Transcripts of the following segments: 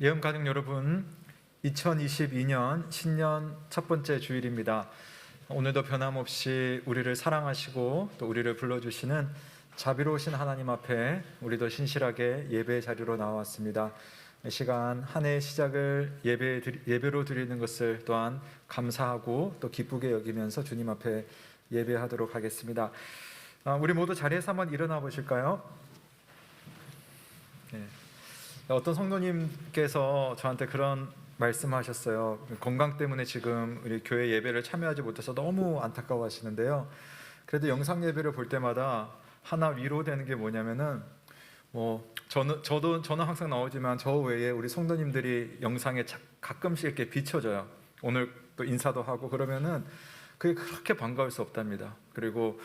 예언가족 여러분, 2022년 신년 첫 번째 주일입니다. 오늘도 변함없이 우리를 사랑하시고 또 우리를 불러주시는 자비로우신 하나님 앞에 우리도 신실하게 예배의 자리로 나왔습니다. 이 시간 한 해의 시작을 예배로 드리는 것을 또한 감사하고 또 기쁘게 여기면서 주님 앞에 예배하도록 하겠습니다. 우리 모두 자리에서 한번 일어나 보실까요? 네. 어떤 성도님께서 저한테 그런 말씀하셨어요. 건강 때문에 지금 우리 교회 예배를 참여하지 못해서 너무 안타까워 하시는데요. 그래도 영상 예배를 볼 때마다 하나 위로되는 게 뭐냐면은 저는 항상 나오지만 저 외에 우리 성도님들이 영상에 가끔씩 이렇게 비춰져요. 오늘 또 인사도 하고 그러면은 그게 그렇게 반가울 수 없답니다. 그리고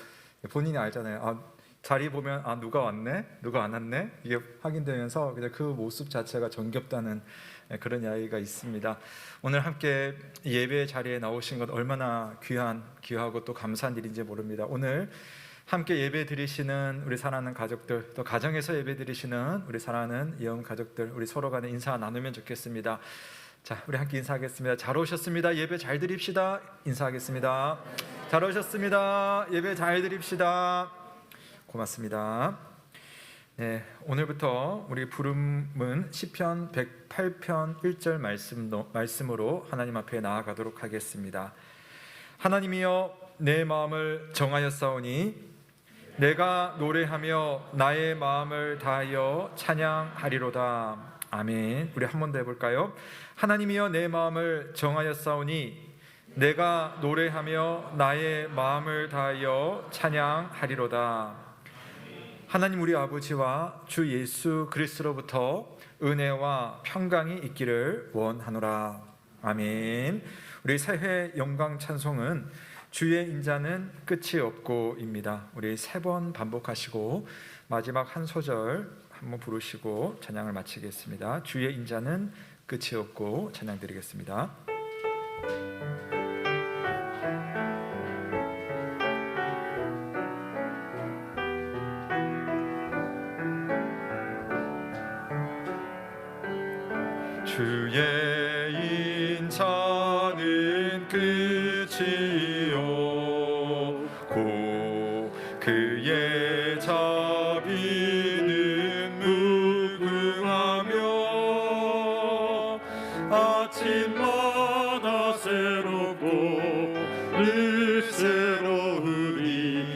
본인이 알잖아요. 자리 보면 누가 왔네? 누가 안 왔네? 이게 확인되면서 그냥 그 모습 자체가 정겹다는 그런 이야기가 있습니다. 오늘 함께 예배 자리에 나오신 것 얼마나 귀하고 또 감사한 일인지 모릅니다. 오늘 함께 예배 드리시는 우리 사랑하는 가족들, 또 가정에서 예배 드리시는 우리 사랑하는 예언 가족들, 우리 서로 간에 인사 나누면 좋겠습니다. 자, 우리 함께 인사하겠습니다. 잘 오셨습니다. 예배 잘 드립시다. 인사하겠습니다. 잘 오셨습니다. 예배 잘 드립시다. 고맙습니다. 네, 오늘부터 우리 부름은 시편 108편 1절 말씀으로 하나님 앞에 나아가도록 하겠습니다. 하나님이여 내 마음을 정하였사오니 내가 노래하며 나의 마음을 다하여 찬양하리로다. 아멘. 우리 한 번 더 해볼까요? 하나님이여 내 마음을 정하였사오니 내가 노래하며 나의 마음을 다하여 찬양하리로다. 하나님 우리 아버지와 주 예수 그리스도로부터 은혜와 평강이 있기를 원하노라. 아멘. 우리 새해 영광 찬송은 주의 인자는 끝이 없고입니다. 우리 3번 반복하시고 마지막 한 소절 한번 부르시고 찬양을 마치겠습니다. 주의 인자는 끝이 없고 찬양 드리겠습니다. 주의 인자는 끝이 없고 그의 자비는 무궁하며 아침마다 새롭고 늘 새로우니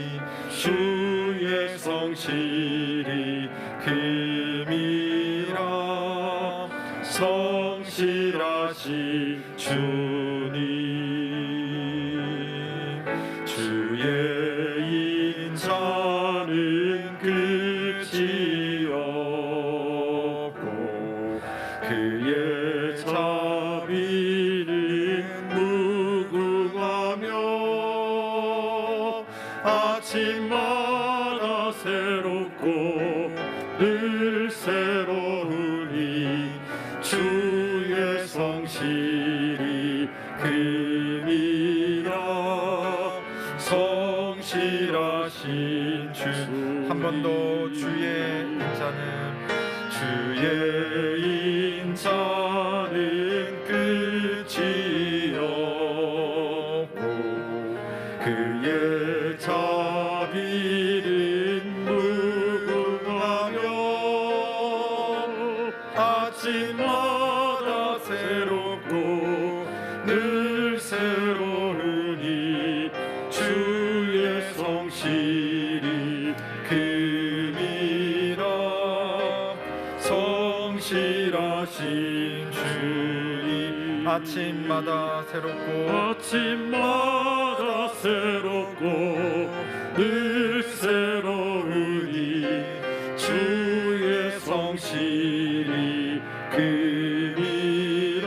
주의 성실이 금이라. 성실하신 주님, 주의 인자는 끝이 없고 그의 자비는 무궁하며 아침마다 새롭고 늘 새로우니 주의 성실이 금이라. 성실하신 주. 한 번 더. 주의 인자는 끝이 없고 그의 자비는 무궁하며 아침마다 새롭고 늘 새로우니 주의 성실이 금이라. 성실하신 주님, 아침마다 새롭고 늘 새로우니 주의 성실이 금이라.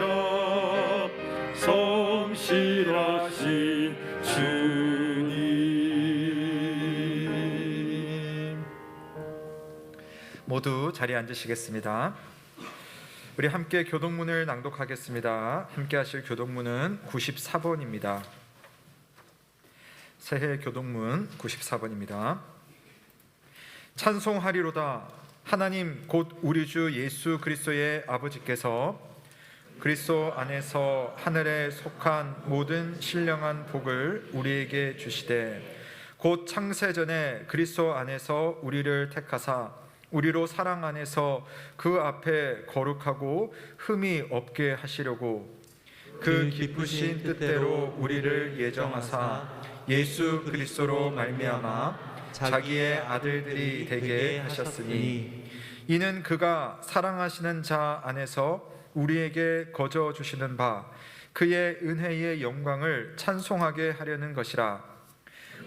성실하신 주님. 모두 자리에 앉으시겠습니다. 우리 함께 교동문을 낭독하겠습니다. 함께 하실 교동문은 94번입니다. 새해 교동문 94번입니다. 찬송하리로다. 하나님 곧 우리 주 예수 그리스도의 아버지께서 그리스도 안에서 하늘에 속한 모든 신령한 복을 우리에게 주시되 곧 창세전에 그리스도 안에서 우리를 택하사 우리로 사랑 안에서 그 앞에 거룩하고 흠이 없게 하시려고 그 기쁘신 뜻대로 우리를 예정하사 예수 그리스도로 말미암아 자기의 아들들이 되게 하셨으니 이는 그가 사랑하시는 자 안에서 우리에게 거저 주시는 바 그의 은혜의 영광을 찬송하게 하려는 것이라.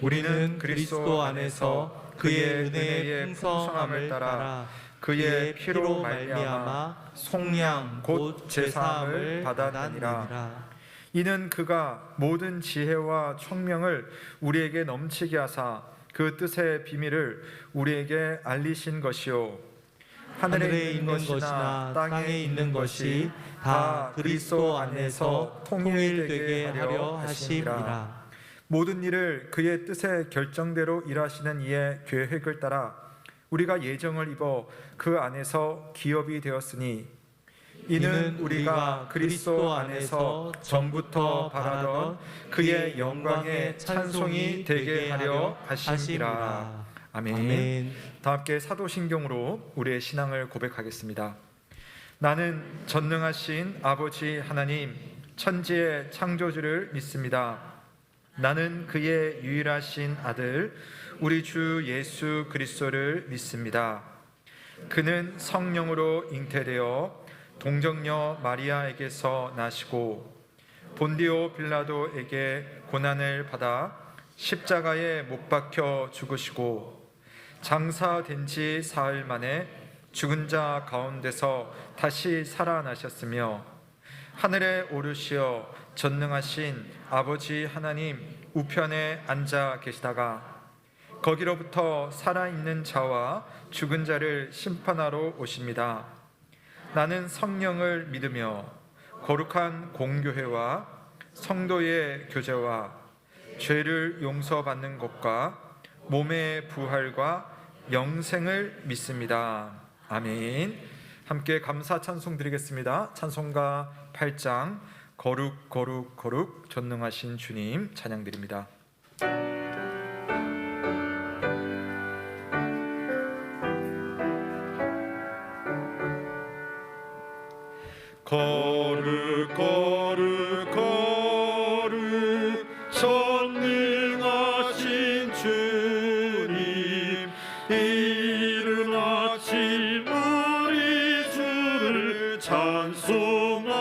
우리는 그리스도 안에서 그의 은혜의 풍성함을 따라 그의 피로 말미암아 속량 곧 제사함을 받았느니라. 이는 그가 모든 지혜와 총명을 우리에게 넘치게 하사 그 뜻의 비밀을 우리에게 알리신 것이요 하늘에 있는 것이나 땅에 있는 것이 다 그리스도 안에서 통일되게 하려 하심이라. 모든 일을 그의 뜻의 결정대로 일하시는 이의 계획을 따라 우리가 예정을 입어 그 안에서 기업이 되었으니 이는 우리가 그리스도 안에서 전부터 바라던 그의 영광의 찬송이 되게 하려 하심이라. 아멘. 다 함께 사도신경으로 우리의 신앙을 고백하겠습니다. 나는 전능하신 아버지 하나님 천지의 창조주를 믿습니다. 나는 그의 유일하신 아들 우리 주 예수 그리스도를 믿습니다. 그는 성령으로 잉태되어 동정녀 마리아에게서 나시고 본디오 빌라도에게 고난을 받아 십자가에 못 박혀 죽으시고 장사된 지 사흘 만에 죽은 자 가운데서 다시 살아나셨으며 하늘에 오르시어 전능하신 아버지 하나님 우편에 앉아 계시다가 거기로부터 살아있는 자와 죽은 자를 심판하러 오십니다. 나는 성령을 믿으며 거룩한 공교회와 성도의 교제와 죄를 용서받는 것과 몸의 부활과 영생을 믿습니다. 아멘. 함께 감사 찬송 드리겠습니다. 찬송가 8장 거룩 거룩 거룩 전능하신 주님 찬양 드립니다. 거룩 거룩 거룩 전능하신 주님 이른 아침 우리 주를 찬송합니다.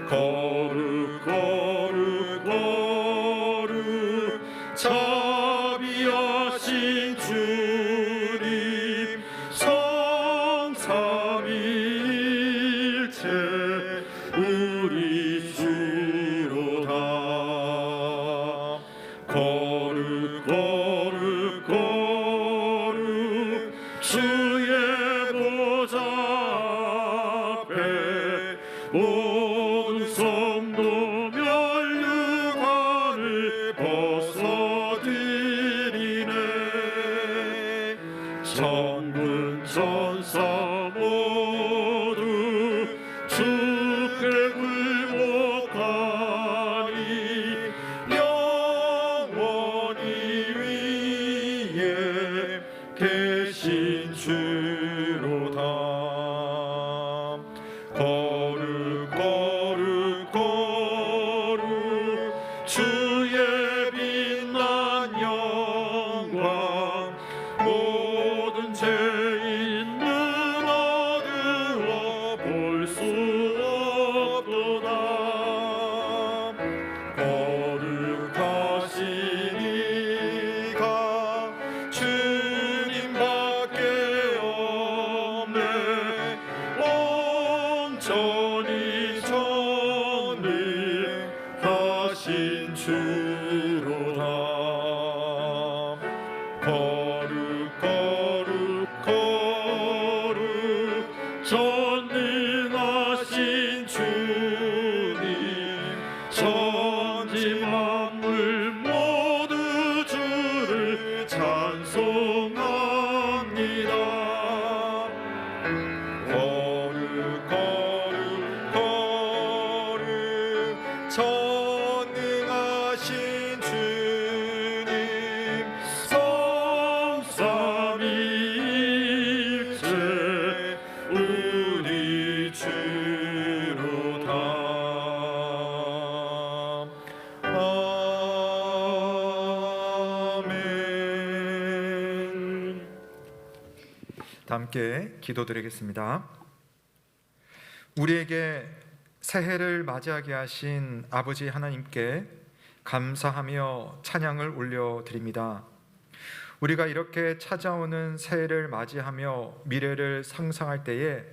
거룩 거룩 거룩 자비하신 주님 삼위일체 우리 주로다. 거룩 거룩 거룩 주의 보좌 앞에 온 성도 면류관을 벗어드리네. 천군 천사 모두 주께 굴복하니 영원히 위에 계신 주로다. 거룩 거룩 거룩 주의 빛난 영광 모든 죄인 눈 어두워 볼 수 없도다. 거룩하신 이가 주님밖에 없네. 온전히 전능하신 주로다. 거룩 거룩 거룩 전능하신 주님 천지 만물 모두 주를 찬송하네. 함께 기도드리겠습니다. 우리에게 새해를 맞이하게 하신 아버지 하나님께 감사하며 찬양을 올려드립니다. 우리가 이렇게 찾아오는 새해를 맞이하며 미래를 상상할 때에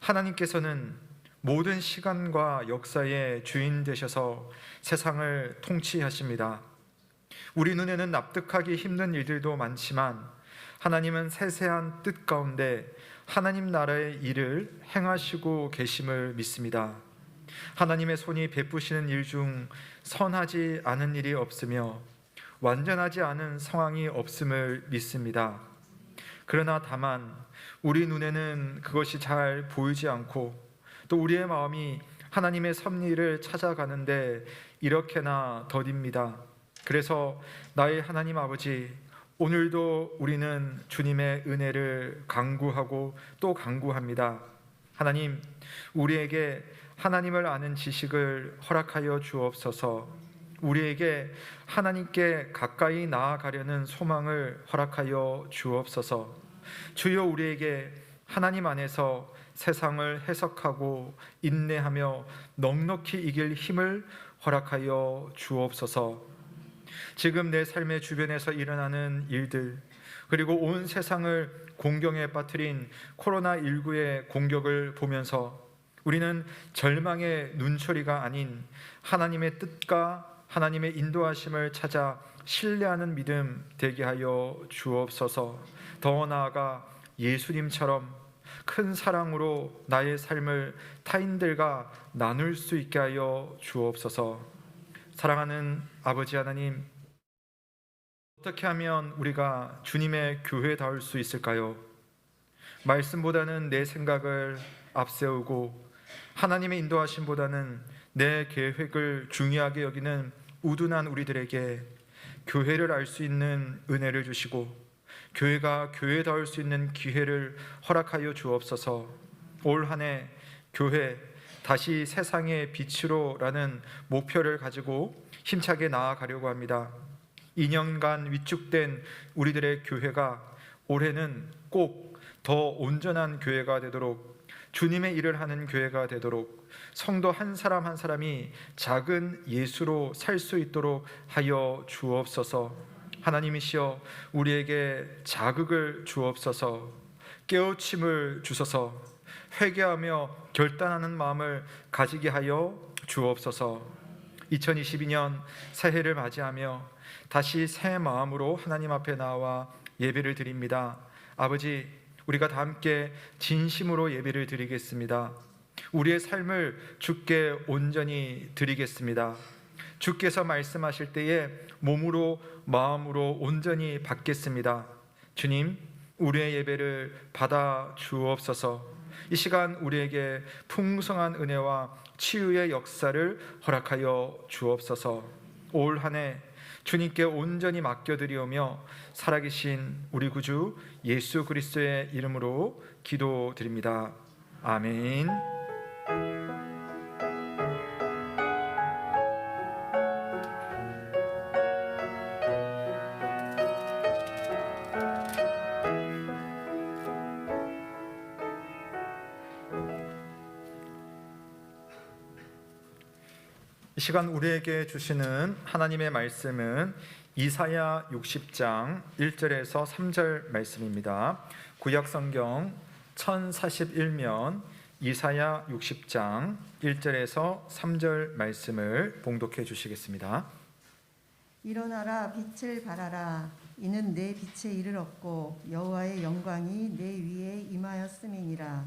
하나님께서는 모든 시간과 역사의 주인 되셔서 세상을 통치하십니다. 우리 눈에는 납득하기 힘든 일들도 많지만 하나님은 세세한 뜻 가운데 하나님 나라의 일을 행하시고 계심을 믿습니다. 하나님의 손이 베푸시는 일 중 선하지 않은 일이 없으며 완전하지 않은 상황이 없음을 믿습니다. 그러나 다만 우리 눈에는 그것이 잘 보이지 않고 또 우리의 마음이 하나님의 섭리를 찾아가는데 이렇게나 더딥니다. 그래서 나의 하나님 아버지, 오늘도 우리는 주님의 은혜를 간구하고 또 간구합니다. 하나님, 우리에게 하나님을 아는 지식을 허락하여 주옵소서. 우리에게 하나님께 가까이 나아가려는 소망을 허락하여 주옵소서. 주여, 우리에게 하나님 안에서 세상을 해석하고 인내하며 넉넉히 이길 힘을 허락하여 주옵소서. 지금 내 삶의 주변에서 일어나는 일들, 그리고 온 세상을 공경에 빠뜨린 코로나19의 공격을 보면서 우리는 절망의 눈초리가 아닌 하나님의 뜻과 하나님의 인도하심을 찾아 신뢰하는 믿음 되게 하여 주옵소서. 더 나아가 예수님처럼 큰 사랑으로 나의 삶을 타인들과 나눌 수 있게 하여 주옵소서. 사랑하는 아버지 하나님, 어떻게 하면 우리가 주님의 교회다울 수 있을까요? 말씀보다는 내 생각을 앞세우고 하나님의 인도하심보다는 내 계획을 중요하게 여기는 우둔한 우리들에게 교회를 알 수 있는 은혜를 주시고 교회가 교회다울 수 있는 기회를 허락하여 주옵소서. 올 한 해 교회 다시 세상의 빛으로라는 목표를 가지고 힘차게 나아가려고 합니다. 2년간 위축된 우리들의 교회가 올해는 꼭 더 온전한 교회가 되도록, 주님의 일을 하는 교회가 되도록, 성도 한 사람 한 사람이 작은 예수로 살 수 있도록 하여 주옵소서. 하나님이시여, 우리에게 자극을 주옵소서. 깨우침을 주소서. 회개하며 결단하는 마음을 가지게 하여 주옵소서. 2022년 새해를 맞이하며 다시 새 마음으로 하나님 앞에 나와 예배를 드립니다. 아버지, 우리가 다 함께 진심으로 예배를 드리겠습니다. 우리의 삶을 주께 온전히 드리겠습니다. 주께서 말씀하실 때에 몸으로 마음으로 온전히 받겠습니다. 주님, 우리의 예배를 받아 주옵소서. 이 시간 우리에게 풍성한 은혜와 치유의 역사를 허락하여 주옵소서. 올 한 해 주님께 온전히 맡겨드리오며 살아계신 우리 구주 예수 그리스도의 이름으로 기도드립니다. 아멘. 이 시간 우리에게 주시는 하나님의 말씀은 이사야 60장 1절에서 3절 말씀입니다. 구약성경 1041면 이사야 60장 1절에서 3절 말씀을 봉독해 주시겠습니다. 일어나라, 빛을 발하라. 이는 내 빛에 이르렀고 여호와의 영광이 내 위에 임하였음이니라.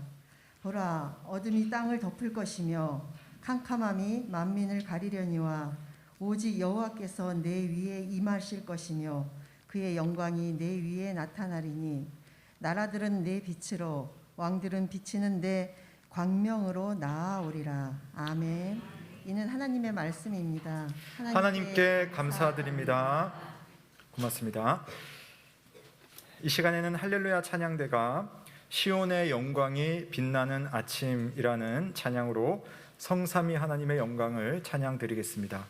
보라, 어둠이 땅을 덮을 것이며 캄캄함이 만민을 가리려니와 오직 여호와께서 내 위에 임하실 것이며 그의 영광이 내 위에 나타나리니 나라들은 내 빛으로 왕들은 비치는 내 광명으로 나아오리라. 아멘. 이는 하나님의 말씀입니다. 하나님께 감사드립니다. 고맙습니다. 이 시간에는 할렐루야 찬양대가 시온의 영광이 빛나는 아침이라는 찬양으로 성삼위 하나님의 영광을 찬양드리겠습니다.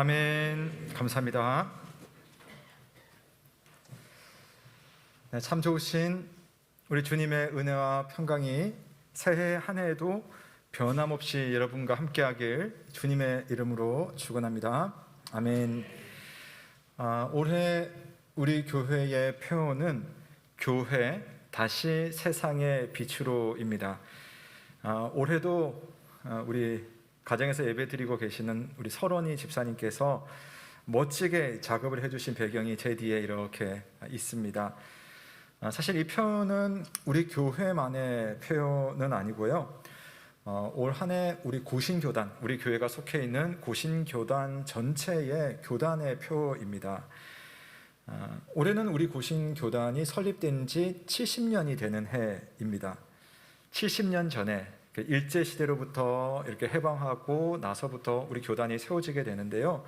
아멘. 감사합니다. 네, 참 좋으신 우리 주님의 은혜와 평강이 새해 한 해에도 변함없이 여러분과 함께하길 주님의 이름으로 축원합니다. 아멘. 올해 우리 교회의 표어는 교회 다시 세상의 빛으로입니다. 올해도 우리 가정에서 예배드리고 계시는 우리 설원이 집사님께서 멋지게 작업을 해주신 배경이 제 뒤에 이렇게 있습니다. 사실 이 표현은 우리 교회만의 표현은 아니고요. 올 한 해 우리 고신교단, 우리 교회가 속해 있는 고신교단 전체의 교단의 표입니다. 올해는 우리 고신교단이 설립된 지 70년이 되는 해입니다. 70년 전에 일제시대로부터 이렇게 해방하고 나서부터 우리 교단이 세워지게 되는데요.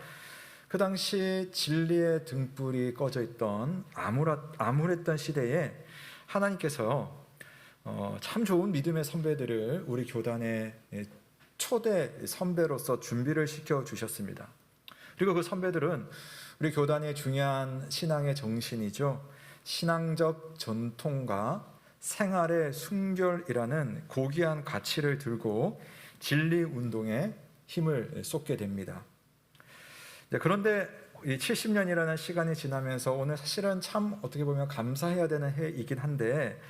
그 당시 진리의 등불이 꺼져 있던 암울했던 시대에 하나님께서 참 좋은 믿음의 선배들을 우리 교단의 초대 선배로서 준비를 시켜 주셨습니다. 그리고 그 선배들은 우리 교단의 중요한 신앙의 정신이죠. 신앙적 전통과 생활의 순결이라는 고귀한 가치를 들고 진리 운동에 힘을 쏟게 됩니다. 그런데 이 70년이라는 시간이 지나면서 오늘 사실은 참 어떻게 보면 감사해야 되는 해이긴 한데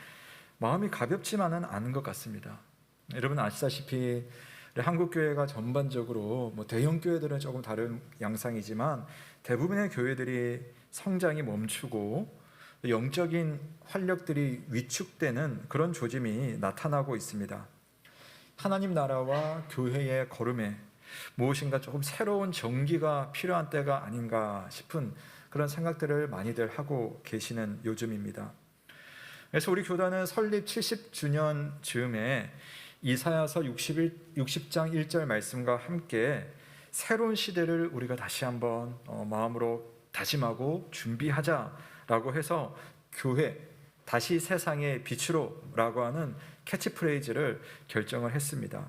마음이 가볍지만은 않은 것 같습니다. 여러분 아시다시피 한국 교회가 전반적으로 대형 교회들은 조금 다른 양상이지만 대부분의 교회들이 성장이 멈추고 영적인 활력들이 위축되는 그런 조짐이 나타나고 있습니다. 하나님 나라와 교회의 걸음에 무엇인가 조금 새로운 정기가 필요한 때가 아닌가 싶은 그런 생각들을 많이들 하고 계시는 요즘입니다. 그래서 우리 교단은 설립 70주년 즈음에 이사야서 60장 1절 말씀과 함께 새로운 시대를 우리가 다시 한번 마음으로 다짐하고 준비하자라고 해서 교회 다시 세상의 빛으로라고 하는 캐치프레이즈를 결정을 했습니다.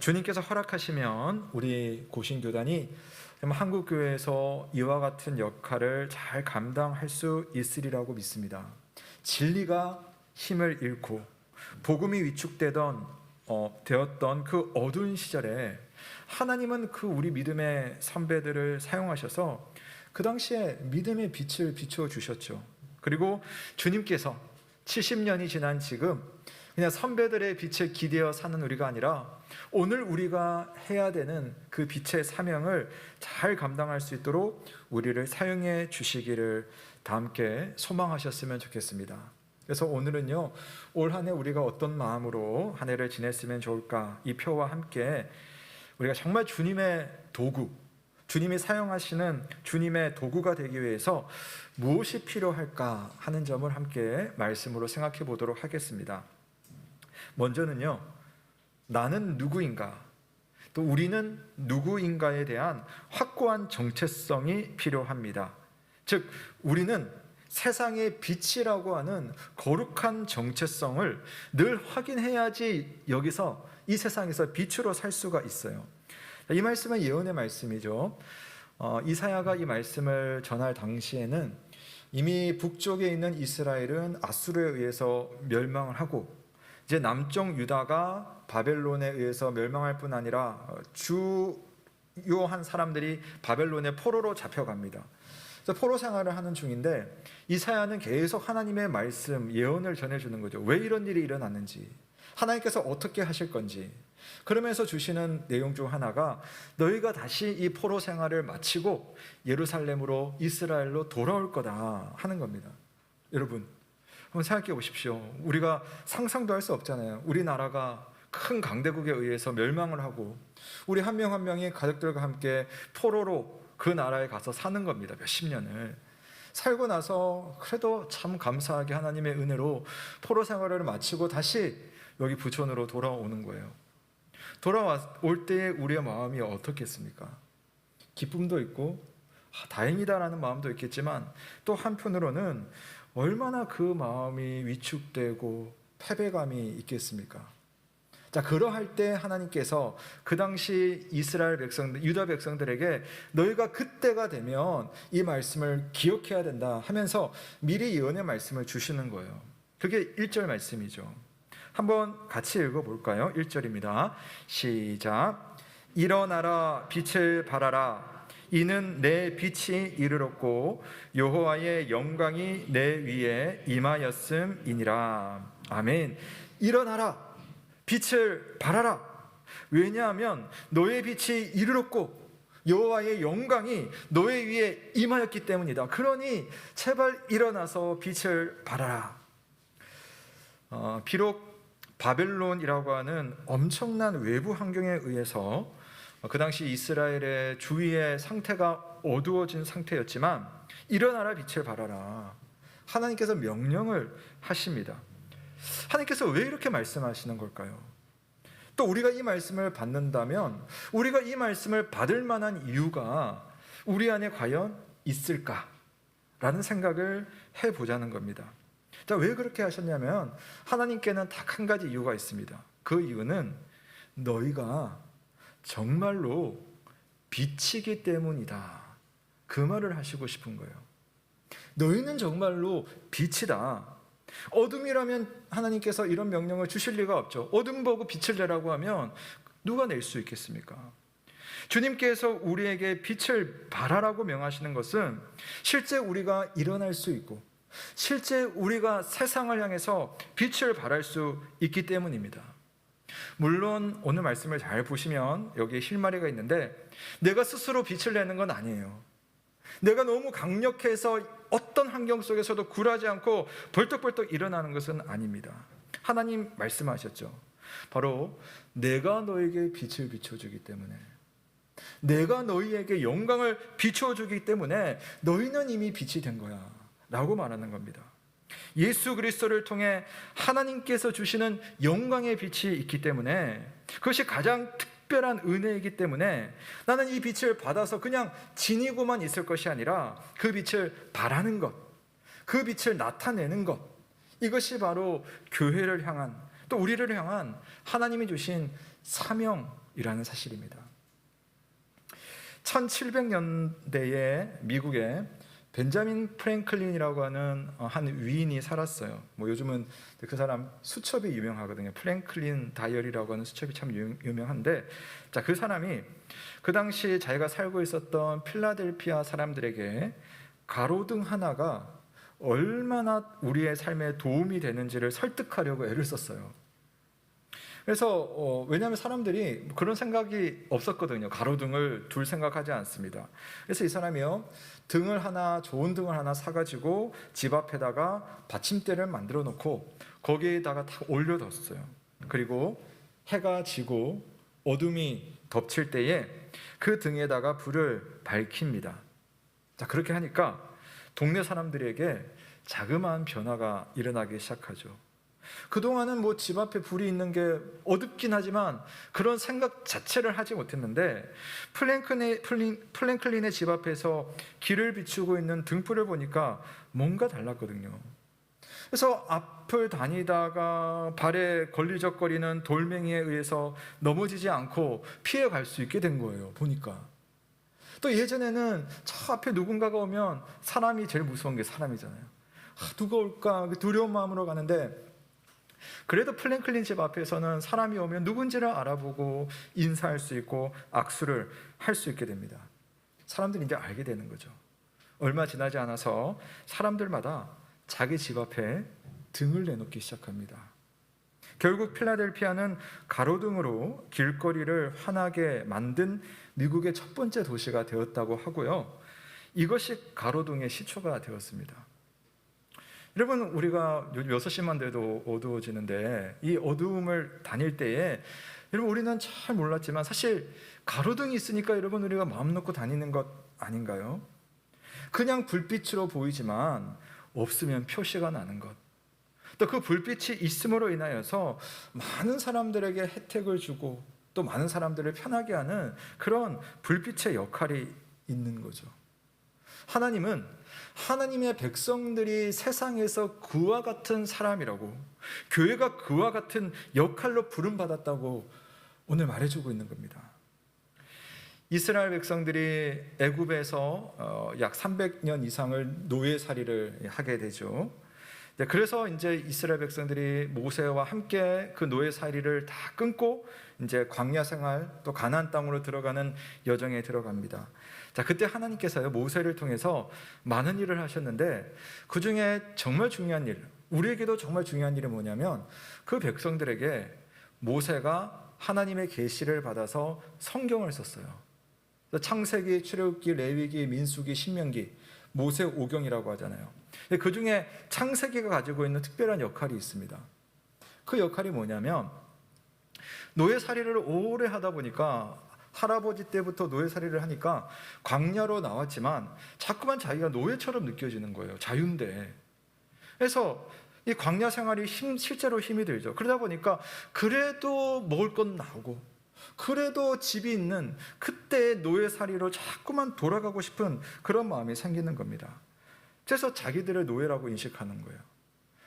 주님께서 허락하시면 우리 고신교단이 한국교회에서 이와 같은 역할을 잘 감당할 수 있으리라고 믿습니다. 진리가 힘을 잃고 복음이 위축되었던 그 어두운 시절에 하나님은 그 우리 믿음의 선배들을 사용하셔서 그 당시에 믿음의 빛을 비추어 주셨죠. 그리고 주님께서 70년이 지난 지금 그냥 선배들의 빛에 기대어 사는 우리가 아니라 오늘 우리가 해야 되는 그 빛의 사명을 잘 감당할 수 있도록 우리를 사용해 주시기를 다 함께 소망하셨으면 좋겠습니다. 그래서 오늘은요, 올 한 해 우리가 어떤 마음으로 한 해를 지냈으면 좋을까, 이 표와 함께 우리가 정말 주님의 도구, 주님이 사용하시는 주님의 도구가 되기 위해서 무엇이 필요할까 하는 점을 함께 말씀으로 생각해 보도록 하겠습니다. 먼저는요, 나는 누구인가, 또 우리는 누구인가에 대한 확고한 정체성이 필요합니다. 즉, 우리는 세상의 빛이라고 하는 거룩한 정체성을 늘 확인해야지 여기서 이 세상에서 빛으로 살 수가 있어요. 이 말씀은 예언의 말씀이죠. 이사야가 이 말씀을 전할 당시에는 이미 북쪽에 있는 이스라엘은 아수르에 의해서 멸망을 하고 이제 남쪽 유다가 바벨론에 의해서 멸망할 뿐 아니라 주요한 사람들이 바벨론의 포로로 잡혀갑니다. 그래서 포로 생활을 하는 중인데 이사야는 계속 하나님의 말씀, 예언을 전해주는 거죠. 왜 이런 일이 일어났는지, 하나님께서 어떻게 하실 건지. 그러면서 주시는 내용 중 하나가 너희가 다시 이 포로 생활을 마치고 예루살렘으로 이스라엘로 돌아올 거다 하는 겁니다. 여러분 한번 생각해 보십시오. 우리가 상상도 할 수 없잖아요. 우리나라가 큰 강대국에 의해서 멸망을 하고 우리 한 명 한 명이 가족들과 함께 포로로 그 나라에 가서 사는 겁니다. 몇십 년을 살고 나서 그래도 참 감사하게 하나님의 은혜로 포로 생활을 마치고 다시 여기 부촌으로 돌아오는 거예요. 돌아올 때의 우리의 마음이 어떻겠습니까? 기쁨도 있고 다행이다라는 마음도 있겠지만 또 한편으로는 얼마나 그 마음이 위축되고 패배감이 있겠습니까? 자, 그러할 때 하나님께서 그 당시 이스라엘 백성들, 유다 백성들에게 너희가 그때가 되면 이 말씀을 기억해야 된다 하면서 미리 예언의 말씀을 주시는 거예요. 그게 1절 말씀이죠. 한번 같이 읽어볼까요? 1절입니다. 시작. 일어나라, 빛을 발하라. 이는 내 빛이 이르렀고 여호와의 영광이 내 위에 임하였음이니라. 아멘. 일어나라, 빛을 발하라. 왜냐하면 너의 빛이 이르렀고 여호와의 영광이 너의 위에 임하였기 때문이다. 그러니 제발 일어나서 빛을 발하라. 비록 바벨론이라고 하는 엄청난 외부 환경에 의해서 그 당시 이스라엘의 주위의 상태가 어두워진 상태였지만 일어나라, 빛을 발하라. 하나님께서 명령을 하십니다. 하나님께서 왜 이렇게 말씀하시는 걸까요? 또 우리가 이 말씀을 받는다면 우리가 이 말씀을 받을 만한 이유가 우리 안에 과연 있을까라는 생각을 해보자는 겁니다. 자, 왜 그렇게 하셨냐면 하나님께는 딱 한 가지 이유가 있습니다. 그 이유는 너희가 정말로 빛이기 때문이다. 그 말을 하시고 싶은 거예요. 너희는 정말로 빛이다. 어둠이라면 하나님께서 이런 명령을 주실 리가 없죠. 어둠 보고 빛을 내라고 하면 누가 낼 수 있겠습니까? 주님께서 우리에게 빛을 발하라고 명하시는 것은 실제 우리가 일어날 수 있고 실제 우리가 세상을 향해서 빛을 발할 수 있기 때문입니다. 물론 오늘 말씀을 잘 보시면 여기에 실마리가 있는데 내가 스스로 빛을 내는 건 아니에요. 내가 너무 강력해서 어떤 환경 속에서도 굴하지 않고 벌떡벌떡 일어나는 것은 아닙니다. 하나님 말씀하셨죠. 바로 내가 너에게 빛을 비춰주기 때문에, 내가 너희에게 영광을 비춰주기 때문에 너희는 이미 빛이 된 거야 라고 말하는 겁니다. 예수 그리스도를 통해 하나님께서 주시는 영광의 빛이 있기 때문에 그것이 가장 특별한 은혜이기 때문에 나는 이 빛을 받아서 그냥 지니고만 있을 것이 아니라 그 빛을 발하는 것, 그 빛을 나타내는 것, 이것이 바로 교회를 향한, 또 우리를 향한 하나님이 주신 사명이라는 사실입니다. 1700년대에 미국에 벤자민 프랭클린이라고 하는 한 위인이 살았어요. 요즘은 그 사람 수첩이 유명하거든요. 프랭클린 다이어리라고 하는 수첩이 참 유명한데, 자, 그 사람이 그 당시 자기가 살고 있었던 필라델피아 사람들에게 가로등 하나가 얼마나 우리의 삶에 도움이 되는지를 설득하려고 애를 썼어요. 그래서 왜냐하면 사람들이 그런 생각이 없었거든요. 가로등을 둘 생각하지 않습니다. 그래서 이 사람이요, 등을 하나, 좋은 등을 하나 사가지고 집 앞에다가 받침대를 만들어 놓고 거기에다가 다 올려뒀어요. 그리고 해가 지고 어둠이 덮칠 때에 그 등에다가 불을 밝힙니다. 자, 그렇게 하니까 동네 사람들에게 자그마한 변화가 일어나기 시작하죠. 그동안은 집 앞에 불이 있는 게 어둡긴 하지만 그런 생각 자체를 하지 못했는데 플랭클린의 집 앞에서 길을 비추고 있는 등불을 보니까 뭔가 달랐거든요. 그래서 앞을 다니다가 발에 걸리적거리는 돌멩이에 의해서 넘어지지 않고 피해갈 수 있게 된 거예요. 보니까. 또 예전에는 저 앞에 누군가가 오면 사람이 제일 무서운 게 사람이잖아요. 누가 올까 두려운 마음으로 가는데, 그래도 플랭클린 집 앞에서는 사람이 오면 누군지를 알아보고 인사할 수 있고 악수를 할 수 있게 됩니다. 사람들이 이제 알게 되는 거죠. 얼마 지나지 않아서 사람들마다 자기 집 앞에 등을 내놓기 시작합니다. 결국 필라델피아는 가로등으로 길거리를 환하게 만든 미국의 첫 번째 도시가 되었다고 하고요. 이것이 가로등의 시초가 되었습니다. 여러분, 우리가 요즘 6시만 돼도 어두워지는데 이 어두움을 다닐 때에 여러분, 우리는 잘 몰랐지만 사실 가로등이 있으니까 여러분, 우리가 마음 놓고 다니는 것 아닌가요? 그냥 불빛으로 보이지만 없으면 표시가 나는 것, 또 그 불빛이 있음으로 인하여서 많은 사람들에게 혜택을 주고 또 많은 사람들을 편하게 하는 그런 불빛의 역할이 있는 거죠. 하나님은 하나님의 백성들이 세상에서 그와 같은 사람이라고, 교회가 그와 같은 역할로 부름받았다고 오늘 말해주고 있는 겁니다. 이스라엘 백성들이 애굽에서 약 300년 이상을 노예살이를 하게 되죠. 그래서 이제 이스라엘 백성들이 모세와 함께 그 노예살이를 다 끊고 이제 광야 생활 또 가나안 땅으로 들어가는 여정에 들어갑니다. 자, 그때 하나님께서요 모세를 통해서 많은 일을 하셨는데 그 중에 정말 중요한 일, 우리에게도 정말 중요한 일이 뭐냐면 그 백성들에게 모세가 하나님의 계시를 받아서 성경을 썼어요. 창세기, 출애굽기, 레위기, 민수기, 신명기, 모세 오경이라고 하잖아요. 그 중에 창세기가 가지고 있는 특별한 역할이 있습니다. 그 역할이 뭐냐면 노예살이를 오래 하다 보니까 할아버지 때부터 노예살이를 하니까 광야로 나왔지만 자꾸만 자기가 노예처럼 느껴지는 거예요. 자유인데. 그래서 이 광야 생활이 실제로 힘이 들죠. 그러다 보니까 그래도 먹을 건 나오고 그래도 집이 있는 그때의 노예살이로 자꾸만 돌아가고 싶은 그런 마음이 생기는 겁니다. 그래서 자기들을 노예라고 인식하는 거예요.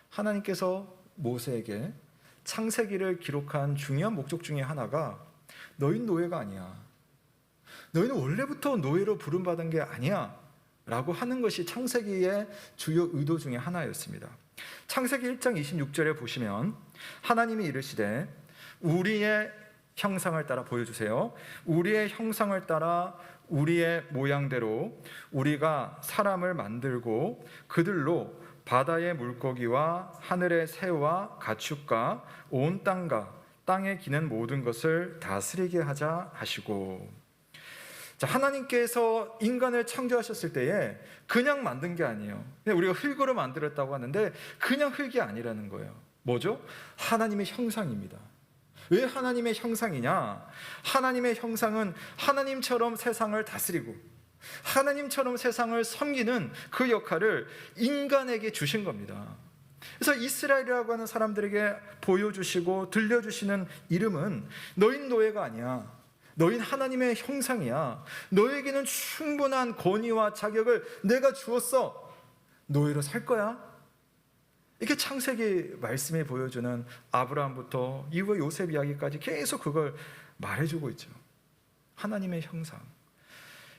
하나님께서 모세에게 창세기를 기록한 중요한 목적 중에 하나가 너희는 노예가 아니야. 너희는 원래부터 노예로 부름받은 게 아니야. 라고 하는 것이 창세기의 주요 의도 중에 하나였습니다. 창세기 1장 26절에 보시면 하나님이 이르시되 우리의 형상을 따라 보여주세요. 우리의 형상을 따라 우리의 모양대로 우리가 사람을 만들고 그들로 바다의 물고기와 하늘의 새와 가축과 온 땅과 땅에 기는 모든 것을 다스리게 하자 하시고. 자, 하나님께서 인간을 창조하셨을 때에 그냥 만든 게 아니에요. 우리가 흙으로 만들었다고 하는데 그냥 흙이 아니라는 거예요. 뭐죠? 하나님의 형상입니다. 왜 하나님의 형상이냐? 하나님의 형상은 하나님처럼 세상을 다스리고 하나님처럼 세상을 섬기는 그 역할을 인간에게 주신 겁니다. 그래서 이스라엘이라고 하는 사람들에게 보여주시고 들려주시는 이름은 너희는 노예가 아니야. 너희는 하나님의 형상이야. 너에게는 충분한 권위와 자격을 내가 주었어. 노예로 살 거야. 이게 창세기 말씀이 보여주는 아브라함부터 이후에 요셉 이야기까지 계속 그걸 말해주고 있죠. 하나님의 형상.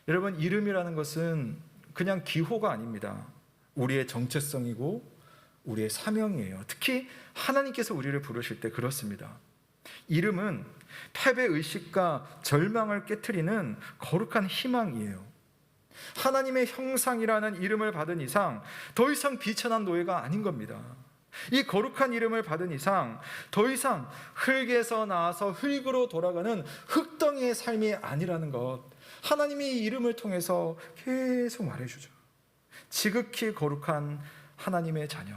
여러분, 이름이라는 것은 그냥 기호가 아닙니다. 우리의 정체성이고 우리의 사명이에요. 특히 하나님께서 우리를 부르실 때 그렇습니다. 이름은 패배의식과 절망을 깨트리는 거룩한 희망이에요. 하나님의 형상이라는 이름을 받은 이상 더 이상 비천한 노예가 아닌 겁니다. 이 거룩한 이름을 받은 이상 더 이상 흙에서 나와서 흙으로 돌아가는 흙덩이의 삶이 아니라는 것, 하나님이 이 이름을 통해서 계속 말해주죠. 지극히 거룩한 하나님의 자녀,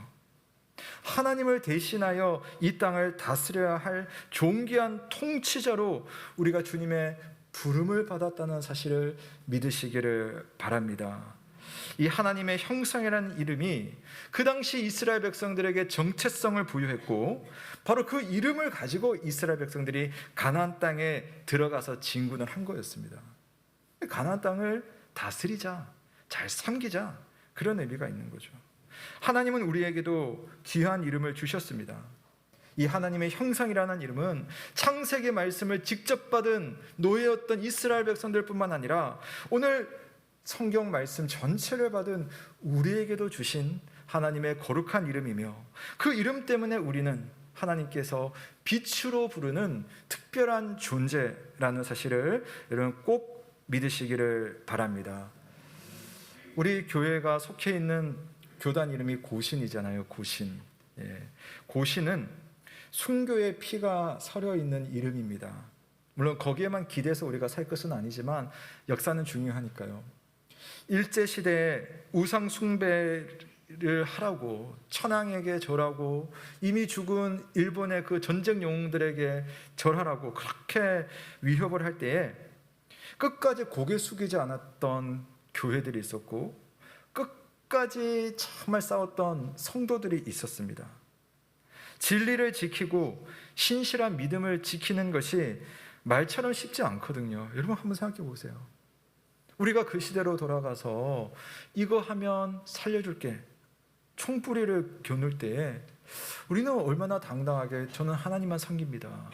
하나님을 대신하여 이 땅을 다스려야 할 존귀한 통치자로 우리가 주님의 부름을 받았다는 사실을 믿으시기를 바랍니다. 이 하나님의 형상이라는 이름이 그 당시 이스라엘 백성들에게 정체성을 부여했고 바로 그 이름을 가지고 이스라엘 백성들이 가나안 땅에 들어가서 진군을 한 거였습니다. 가나안 땅을 다스리자, 잘 섬기자, 그런 의미가 있는 거죠. 하나님은 우리에게도 귀한 이름을 주셨습니다. 이 하나님의 형상이라는 이름은 창세기 말씀을 직접 받은 노예였던 이스라엘 백성들뿐만 아니라 오늘 성경 말씀 전체를 받은 우리에게도 주신 하나님의 거룩한 이름이며 그 이름 때문에 우리는 하나님께서 빛으로 부르는 특별한 존재라는 사실을 여러분 꼭 믿으시기를 바랍니다. 우리 교회가 속해 있는 교단 이름이 고신이잖아요. 고신. 고신은 순교의 피가 서려 있는 이름입니다. 물론 거기에만 기대서 우리가 살 것은 아니지만 역사는 중요하니까요. 일제시대에 우상 숭배를 하라고 천황에게 절하고 이미 죽은 일본의 그 전쟁 영웅들에게 절하라고 그렇게 위협을 할 때에 끝까지 고개 숙이지 않았던 교회들이 있었고 끝까지 정말 싸웠던 성도들이 있었습니다. 진리를 지키고 신실한 믿음을 지키는 것이 말처럼 쉽지 않거든요. 여러분 한번 생각해 보세요. 우리가 그 시대로 돌아가서 이거 하면 살려줄게, 총뿌리를 겨눌 때에 우리는 얼마나 당당하게 저는 하나님만 섬깁니다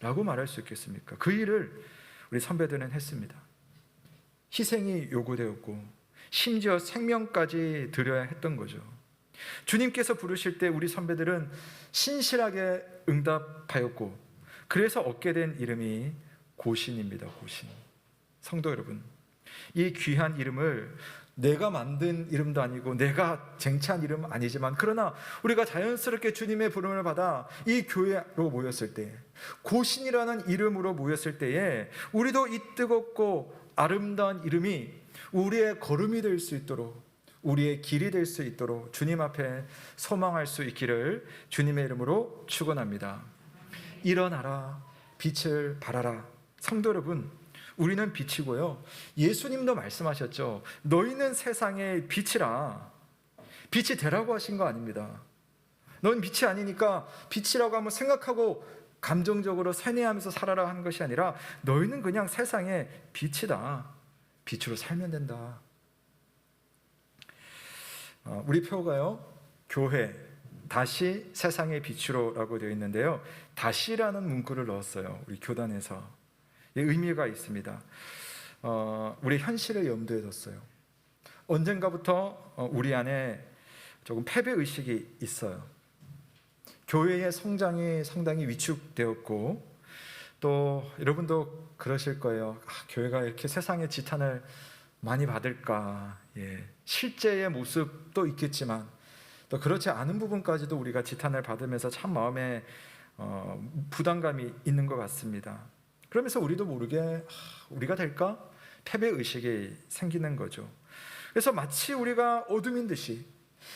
라고 말할 수 있겠습니까? 그 일을 우리 선배들은 했습니다. 희생이 요구되었고 심지어 생명까지 드려야 했던 거죠. 주님께서 부르실 때 우리 선배들은 신실하게 응답하였고 그래서 얻게 된 이름이 고신입니다. 고신. 성도 여러분, 이 귀한 이름을 내가 만든 이름도 아니고 내가 쟁취한 이름 아니지만 그러나 우리가 자연스럽게 주님의 부름을 받아 이 교회로 모였을 때, 고신이라는 이름으로 모였을 때에 우리도 이 뜨겁고 아름다운 이름이 우리의 걸음이 될 수 있도록, 우리의 길이 될 수 있도록 주님 앞에 소망할 수 있기를 주님의 이름으로 축원합니다. 일어나라, 빛을 발하라. 성도 여러분, 우리는 빛이고요, 예수님도 말씀하셨죠. 너희는 세상의 빛이라. 빛이 되라고 하신 거 아닙니다. 넌 빛이 아니니까 빛이라고 한번 생각하고 감정적으로 세뇌하면서 살아라 하는 것이 아니라 너희는 그냥 세상의 빛이다. 빛으로 살면 된다. 우리 표가요, 교회 다시 세상의 빛으로라고 되어 있는데요, 다시라는 문구를 넣었어요. 우리 교단에서. 의미가 있습니다. 우리 현실을 염두에 뒀어요. 언젠가부터 우리 안에 조금 패배의식이 있어요. 교회의 성장이 상당히 위축되었고, 또 여러분도 그러실 거예요. 교회가 이렇게 세상의 지탄을 많이 받을까. 실제의 모습도 있겠지만 또 그렇지 않은 부분까지도 우리가 지탄을 받으면서 참 마음에 부담감이 있는 것 같습니다. 그러면서 우리도 모르게 우리가 될까? 패배의식이 생기는 거죠. 그래서 마치 우리가 어둠인 듯이,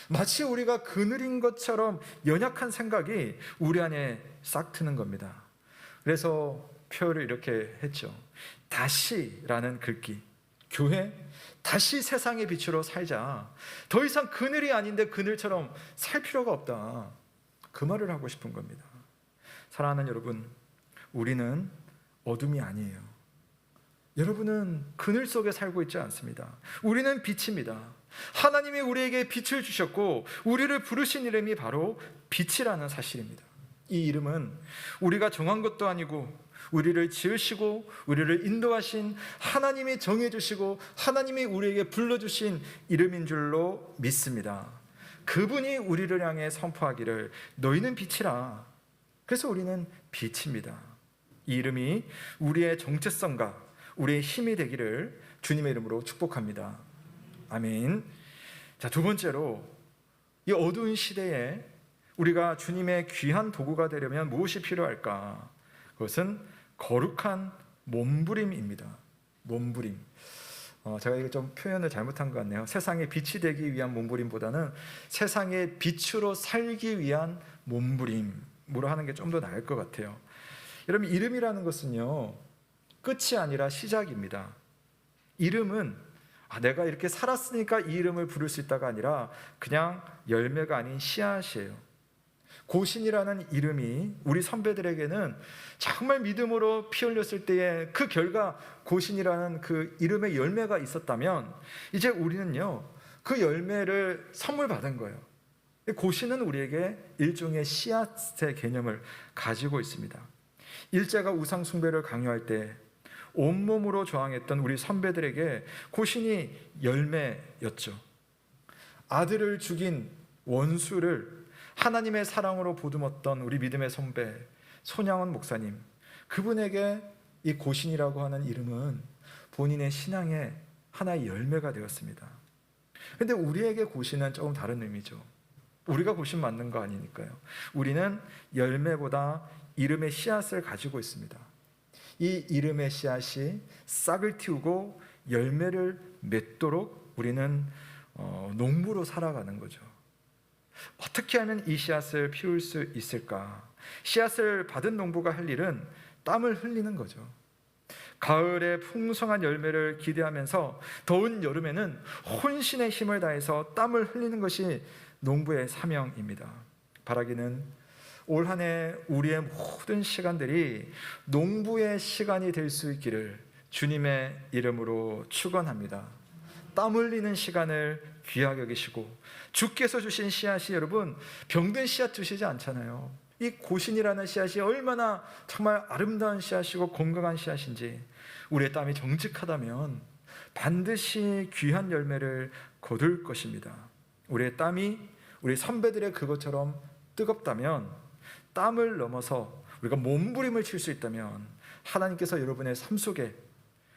마치 우리가 그늘인 것처럼 연약한 생각이 우리 안에 싹 트는 겁니다. 그래서 표를 이렇게 했죠. 다시라는 글귀. 교회, 다시 세상의 빛으로 살자. 더 이상 그늘이 아닌데 그늘처럼 살 필요가 없다. 그 말을 하고 싶은 겁니다. 사랑하는 여러분, 우리는 어둠이 아니에요. 여러분은 그늘 속에 살고 있지 않습니다. 우리는 빛입니다. 하나님이 우리에게 빛을 주셨고 우리를 부르신 이름이 바로 빛이라는 사실입니다. 이 이름은 우리가 정한 것도 아니고 우리를 지으시고 우리를 인도하신 하나님이 정해주시고 하나님이 우리에게 불러주신 이름인 줄로 믿습니다. 그분이 우리를 향해 선포하기를 너희는 빛이라. 그래서 우리는 빛입니다. 이 이름이 우리의 정체성과 우리의 힘이 되기를 주님의 이름으로 축복합니다. 아멘. 자, 두 번째로, 이 어두운 시대에 우리가 주님의 귀한 도구가 되려면 무엇이 필요할까? 그것은 거룩한 몸부림입니다. 몸부림. 제가 이게 좀 표현을 잘못한 것 같네요. 세상에 빛이 되기 위한 몸부림보다는 세상의 빛으로 살기 위한 몸부림으로 하는 게 좀 더 나을 것 같아요. 여러분, 이름이라는 것은요, 끝이 아니라 시작입니다. 이름은 내가 이렇게 살았으니까 이 이름을 부를 수 있다가 아니라 그냥 열매가 아닌 씨앗이에요. 고신이라는 이름이 우리 선배들에게는 정말 믿음으로 피 흘렸을 때에 그 결과 고신이라는 그 이름의 열매가 있었다면 이제 우리는요, 그 열매를 선물 받은 거예요. 고신은 우리에게 일종의 씨앗의 개념을 가지고 있습니다. 일제가 우상 숭배를 강요할 때 온몸으로 저항했던 우리 선배들에게 고신이 열매였죠. 아들을 죽인 원수를 하나님의 사랑으로 보듬었던 우리 믿음의 선배 손양원 목사님, 그분에게 이 고신이라고 하는 이름은 본인의 신앙의 하나의 열매가 되었습니다. 그런데 우리에게 고신은 조금 다른 의미죠. 우리가 고신 맞는 거 아니니까요. 우리는 열매보다 이름의 씨앗을 가지고 있습니다. 이 이름의 씨앗이 싹을 틔우고 열매를 맺도록 우리는 농부로 살아가는 거죠. 어떻게 하면 이 씨앗을 피울 수 있을까? 씨앗을 받은 농부가 할 일은 땀을 흘리는 거죠. 가을에 풍성한 열매를 기대하면서 더운 여름에는 혼신의 힘을 다해서 땀을 흘리는 것이 농부의 사명입니다. 바라기는 올 한 해 우리의 모든 시간들이 농부의 시간이 될 수 있기를 주님의 이름으로 축원합니다. 땀 흘리는 시간을 귀하게 여기시고, 주께서 주신 씨앗이 여러분 병든 씨앗 주시지 않잖아요. 이 고신이라는 씨앗이 얼마나 정말 아름다운 씨앗이고 건강한 씨앗인지, 우리의 땀이 정직하다면 반드시 귀한 열매를 거둘 것입니다. 우리의 땀이 우리 선배들의 그것처럼 뜨겁다면, 땀을 넘어서 우리가 몸부림을 칠 수 있다면, 하나님께서 여러분의 삶 속에,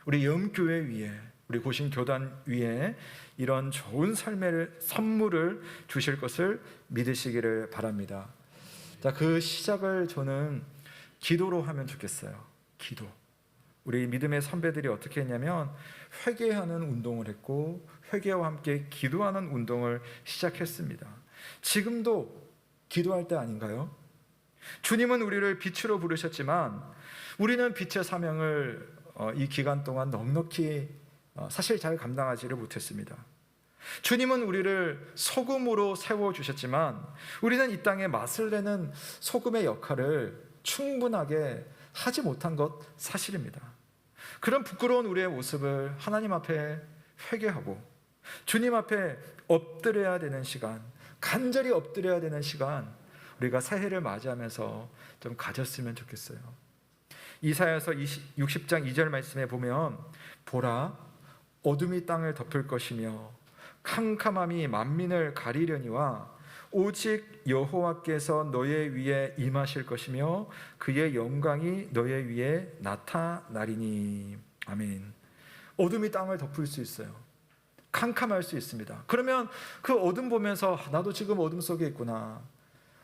우리 염교회 위에, 우리 고신 교단 위에 이런 좋은 삶의 선물을 주실 것을 믿으시기를 바랍니다. 자, 그 시작을 저는 기도로 하면 좋겠어요. 기도. 우리 믿음의 선배들이 어떻게 했냐면 회개하는 운동을 했고, 회개와 함께 기도하는 운동을 시작했습니다. 지금도 기도할 때 아닌가요? 주님은 우리를 빛으로 부르셨지만 우리는 빛의 사명을 이 기간 동안 넉넉히 사실 잘 감당하지를 못했습니다. 주님은 우리를 소금으로 세워주셨지만 우리는 이 땅에 맛을 내는 소금의 역할을 충분하게 하지 못한 것 사실입니다. 그런 부끄러운 우리의 모습을 하나님 앞에 회개하고 주님 앞에 엎드려야 되는 시간, 간절히 엎드려야 되는 시간, 우리가 새해를 맞이하면서 좀 가졌으면 좋겠어요. 이사야서 60장 2절 말씀에 보면, 보라, 어둠이 땅을 덮을 것이며 캄캄함이 만민을 가리려니와 오직 여호와께서 너의 위에 임하실 것이며 그의 영광이 너의 위에 나타나리니. 아멘. 어둠이 땅을 덮을 수 있어요. 캄캄할 수 있습니다. 그러면 그 어둠 보면서 나도 지금 어둠 속에 있구나,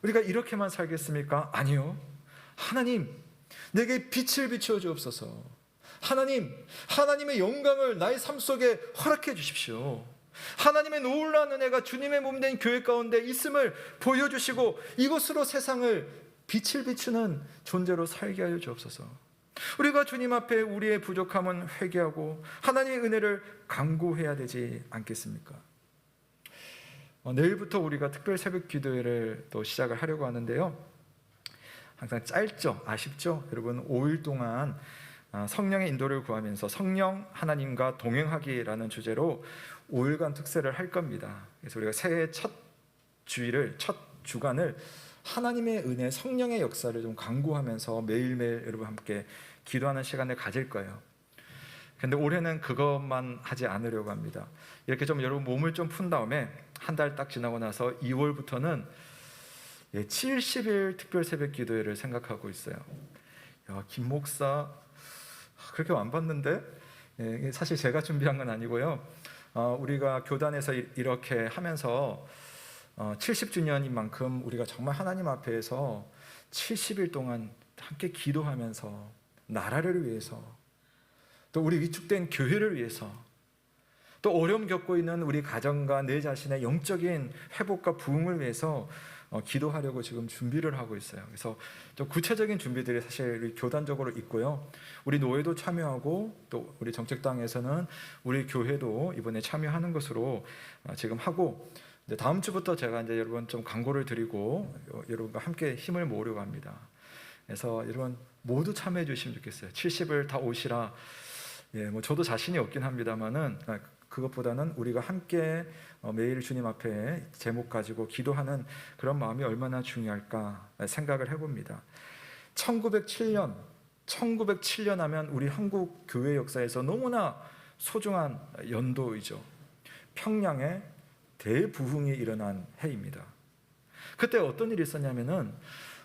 우리가 이렇게만 살겠습니까? 아니요. 하나님, 내게 빛을 비추어 주옵소서. 하나님, 하나님의 영광을 나의 삶 속에 허락해 주십시오. 하나님의 놀라운 은혜가 주님의 몸된 교회 가운데 있음을 보여주시고 이곳으로 세상을 빛을 비추는 존재로 살게 하여 주옵소서. 우리가 주님 앞에 우리의 부족함은 회개하고 하나님의 은혜를 간구해야 되지 않겠습니까? 내일부터 우리가 특별 새벽 기도회를 또 시작을 하려고 하는데요, 항상 짧죠? 아쉽죠? 여러분, 5일 동안 성령의 인도를 구하면서 성령 하나님과 동행하기라는 주제로 5일간 특세를 할 겁니다. 그래서 우리가 새해 첫 주일을, 첫 주간을 하나님의 은혜, 성령의 역사를 좀 간구하면서 매일매일 여러분 함께 기도하는 시간을 가질 거예요. 근데 올해는 그것만 하지 않으려고 합니다. 이렇게 좀 여러분 몸을 좀 푼 다음에 한 달 딱 지나고 나서 2월부터는 70일 특별 새벽 기도회를 생각하고 있어요. 야, 김 목사 그렇게 안 봤는데? 사실 제가 준비한 건 아니고요. 우리가 교단에서 이렇게 하면서 70주년인 만큼 우리가 정말 하나님 앞에서 70일 동안 함께 기도하면서 나라를 위해서, 또 우리 위축된 교회를 위해서, 또 어려움 겪고 있는 우리 가정과 내 자신의 영적인 회복과 부흥을 위해서 기도하려고 지금 준비를 하고 있어요. 그래서 좀 구체적인 준비들이 사실 우리 교단적으로 있고요. 우리 노회도 참여하고 또 우리 정책당에서는 우리 교회도 이번에 참여하는 것으로 지금 하고, 이제 다음 주부터 제가 이제 여러분 좀 광고를 드리고 여러분과 함께 힘을 모으려고 합니다. 그래서 여러분 모두 참여해 주시면 좋겠어요. 70을 다 오시라. 뭐 저도 자신이 없긴 합니다만은 그것보다는 우리가 함께 매일 주님 앞에 제목 가지고 기도하는 그런 마음이 얼마나 중요할까 생각을 해봅니다. 1907년 하면 우리 한국 교회 역사에서 너무나 소중한 연도이죠. 평양에 대부흥이 일어난 해입니다. 그때 어떤 일이 있었냐면은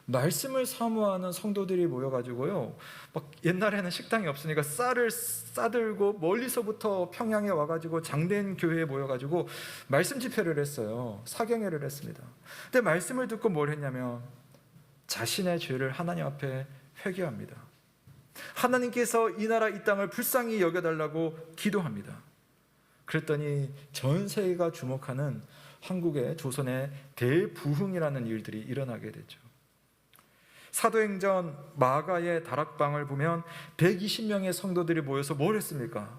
말씀을 사모하는 성도들이 모여가지고요, 막 옛날에는 식당이 없으니까 쌀을 싸들고 멀리서부터 평양에 와가지고 장대인 교회에 모여가지고 말씀 집회를 했어요. 사경회를 했습니다. 근데 말씀을 듣고 뭘 했냐면 자신의 죄를 하나님 앞에 회개합니다. 하나님께서 이 나라 이 땅을 불쌍히 여겨달라고 기도합니다. 그랬더니 전 세계가 주목하는 한국의 조선의 대부흥이라는 일들이 일어나게 되죠. 사도행전 마가의 다락방을 보면 120명의 성도들이 모여서 뭘 했습니까?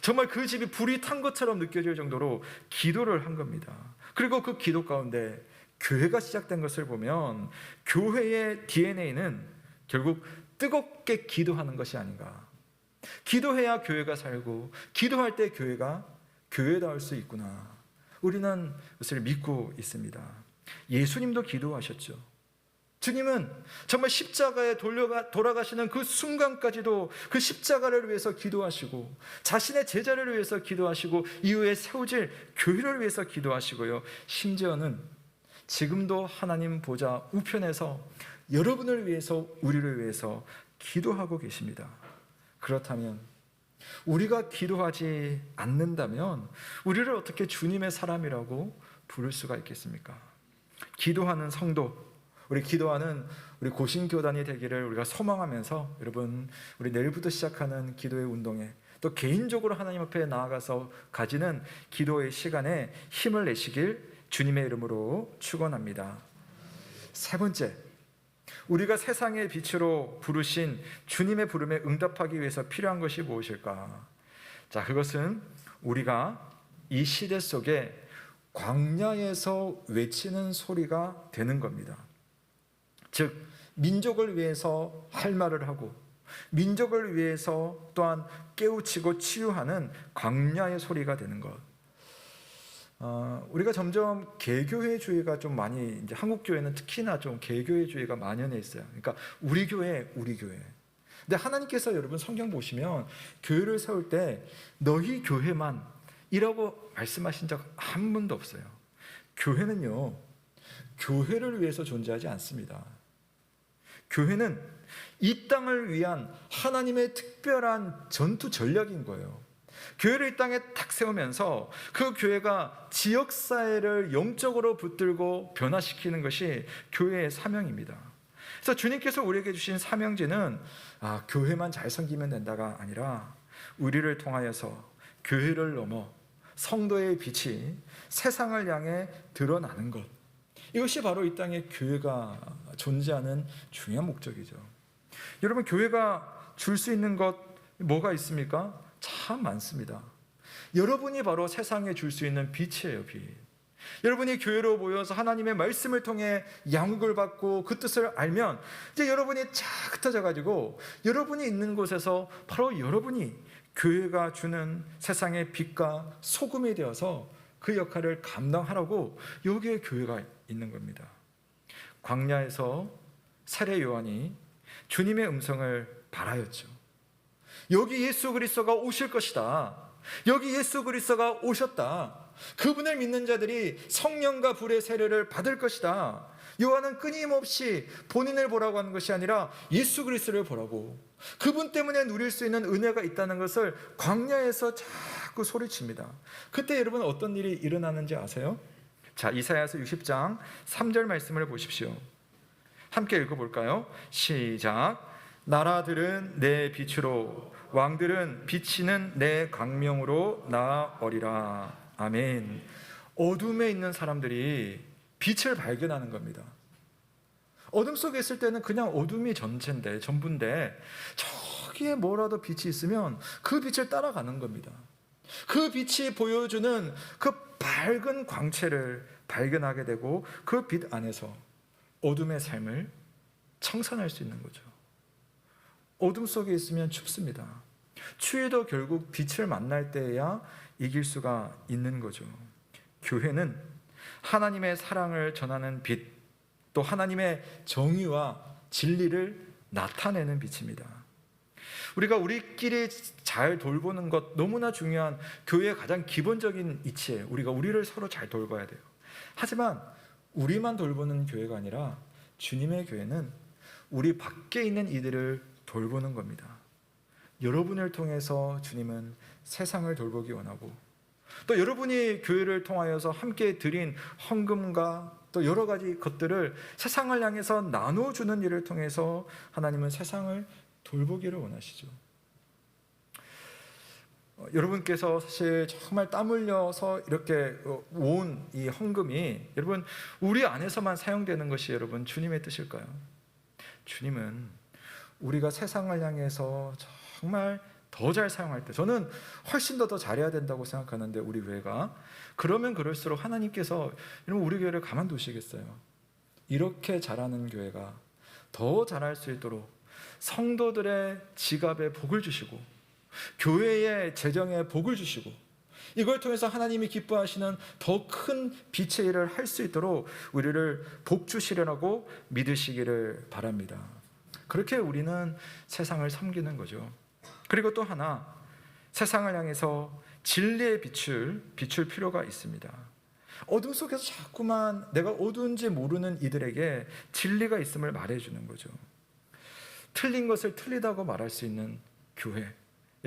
정말 그 집이 불이 탄 것처럼 느껴질 정도로 기도를 한 겁니다. 그리고 그 기도 가운데 교회가 시작된 것을 보면 교회의 DNA는 결국 뜨겁게 기도하는 것이 아닌가. 기도해야 교회가 살고 기도할 때 교회가 교회다울 수 있구나. 우리는 그것을 믿고 있습니다. 예수님도 기도하셨죠. 주님은 정말 십자가에 돌아가시는 그 순간까지도 그 십자가를 위해서 기도하시고 자신의 제자를 위해서 기도하시고 이후에 세워질 교회를 위해서 기도하시고요. 심지어는 지금도 하나님 보좌 우편에서 여러분을 위해서 우리를 위해서 기도하고 계십니다. 그렇다면 우리가 기도하지 않는다면 우리를 어떻게 주님의 사람이라고 부를 수가 있겠습니까? 기도하는 성도, 우리 기도하는 우리 고신교단이 되기를 우리가 소망하면서 여러분 우리 내일부터 시작하는 기도의 운동에 또 개인적으로 하나님 앞에 나아가서 가지는 기도의 시간에 힘을 내시길 주님의 이름으로 축원합니다. 세 번째, 우리가 세상의 빛으로 부르신 주님의 부름에 응답하기 위해서 필요한 것이 무엇일까? 자, 그것은 우리가 이 시대 속에 광야에서 외치는 소리가 되는 겁니다. 즉 민족을 위해서 할 말을 하고 민족을 위해서 또한 깨우치고 치유하는 광야의 소리가 되는 것. 우리가 점점 개교회주의가 좀 많이, 이제 한국 교회는 특히나 좀 개교회주의가 만연해 있어요. 그러니까 우리 교회. 근데 하나님께서 여러분 성경 보시면 교회를 세울 때 너희 교회만이라고 말씀하신 적 한 번도 없어요. 교회는요, 교회를 위해서 존재하지 않습니다. 교회는 이 땅을 위한 하나님의 특별한 전투 전략인 거예요. 교회를 이 땅에 탁 세우면서 그 교회가 지역사회를 영적으로 붙들고 변화시키는 것이 교회의 사명입니다. 그래서 주님께서 우리에게 주신 사명지는 교회만 잘 섬기면 된다가 아니라 우리를 통하여서 교회를 넘어 성도의 빛이 세상을 향해 드러나는 것, 이것이 바로 이 땅에 교회가 존재하는 중요한 목적이죠. 여러분, 교회가 줄 수 있는 것 뭐가 있습니까? 참 많습니다. 여러분이 바로 세상에 줄 수 있는 빛이에요, 빛. 여러분이 교회로 모여서 하나님의 말씀을 통해 양육을 받고 그 뜻을 알면 이제 여러분이 쫙 흩어져 가지고 여러분이 있는 곳에서 바로 여러분이 교회가 주는 세상의 빛과 소금이 되어서 그 역할을 감당하라고 여기에 교회가 있는 겁니다. 광야에서 세례 요한이 주님의 음성을 발하였죠. 여기 예수 그리스도가 오실 것이다. 여기 예수 그리스도가 오셨다. 그분을 믿는 자들이 성령과 불의 세례를 받을 것이다. 요한은 끊임없이 본인을 보라고 하는 것이 아니라 예수 그리스도를 보라고, 그분 때문에 누릴 수 있는 은혜가 있다는 것을 광야에서 자꾸 소리칩니다. 그때 여러분 어떤 일이 일어나는지 아세요? 자, 이사야서 60장 3절 말씀을 보십시오. 함께 읽어볼까요? 시작. 나라들은 내 빛으로, 왕들은 비치는 내 광명으로 나아오리라. 아멘. 어둠에 있는 사람들이 빛을 발견하는 겁니다. 어둠 속에 있을 때는 그냥 어둠이 전부인데 저기에 뭐라도 빛이 있으면 그 빛을 따라가는 겁니다. 그 빛이 보여주는 그 밝은 광채를 발견하게 되고 그 빛 안에서 어둠의 삶을 청산할 수 있는 거죠. 어둠 속에 있으면 춥습니다. 추위도 결국 빛을 만날 때에야 이길 수가 있는 거죠. 교회는 하나님의 사랑을 전하는 빛, 또 하나님의 정의와 진리를 나타내는 빛입니다. 우리가 우리끼리 잘 돌보는 것 너무나 중요한 교회의 가장 기본적인 이치예요. 우리가 우리를 서로 잘 돌봐야 돼요. 하지만 우리만 돌보는 교회가 아니라 주님의 교회는 우리 밖에 있는 이들을 돌보는 겁니다. 여러분을 통해서 주님은 세상을 돌보기 원하고, 또 여러분이 교회를 통하여서 함께 드린 헌금과 또 여러 가지 것들을 세상을 향해서 나눠주는 일을 통해서 하나님은 세상을 돌보기를 원하시죠. 여러분께서 사실 정말 땀 흘려서 이렇게 모은 이 헌금이 여러분 우리 안에서만 사용되는 것이 여러분 주님의 뜻일까요? 주님은 우리가 세상을 향해서 정말 더 잘 사용할 때, 저는 훨씬 더 잘해야 된다고 생각하는데 우리 교회가, 그러면 그럴수록 하나님께서 여러분 우리 교회를 가만두시겠어요? 이렇게 잘하는 교회가 더 잘할 수 있도록 성도들의 지갑에 복을 주시고 교회의 재정에 복을 주시고 이걸 통해서 하나님이 기뻐하시는 더 큰 빛의 일을 할 수 있도록 우리를 복 주시려고 믿으시기를 바랍니다. 그렇게 우리는 세상을 섬기는 거죠. 그리고 또 하나, 세상을 향해서 진리의 빛을 비출 필요가 있습니다. 어둠 속에서 자꾸만 내가 어두운지 모르는 이들에게 진리가 있음을 말해주는 거죠. 틀린 것을 틀리다고 말할 수 있는 교회.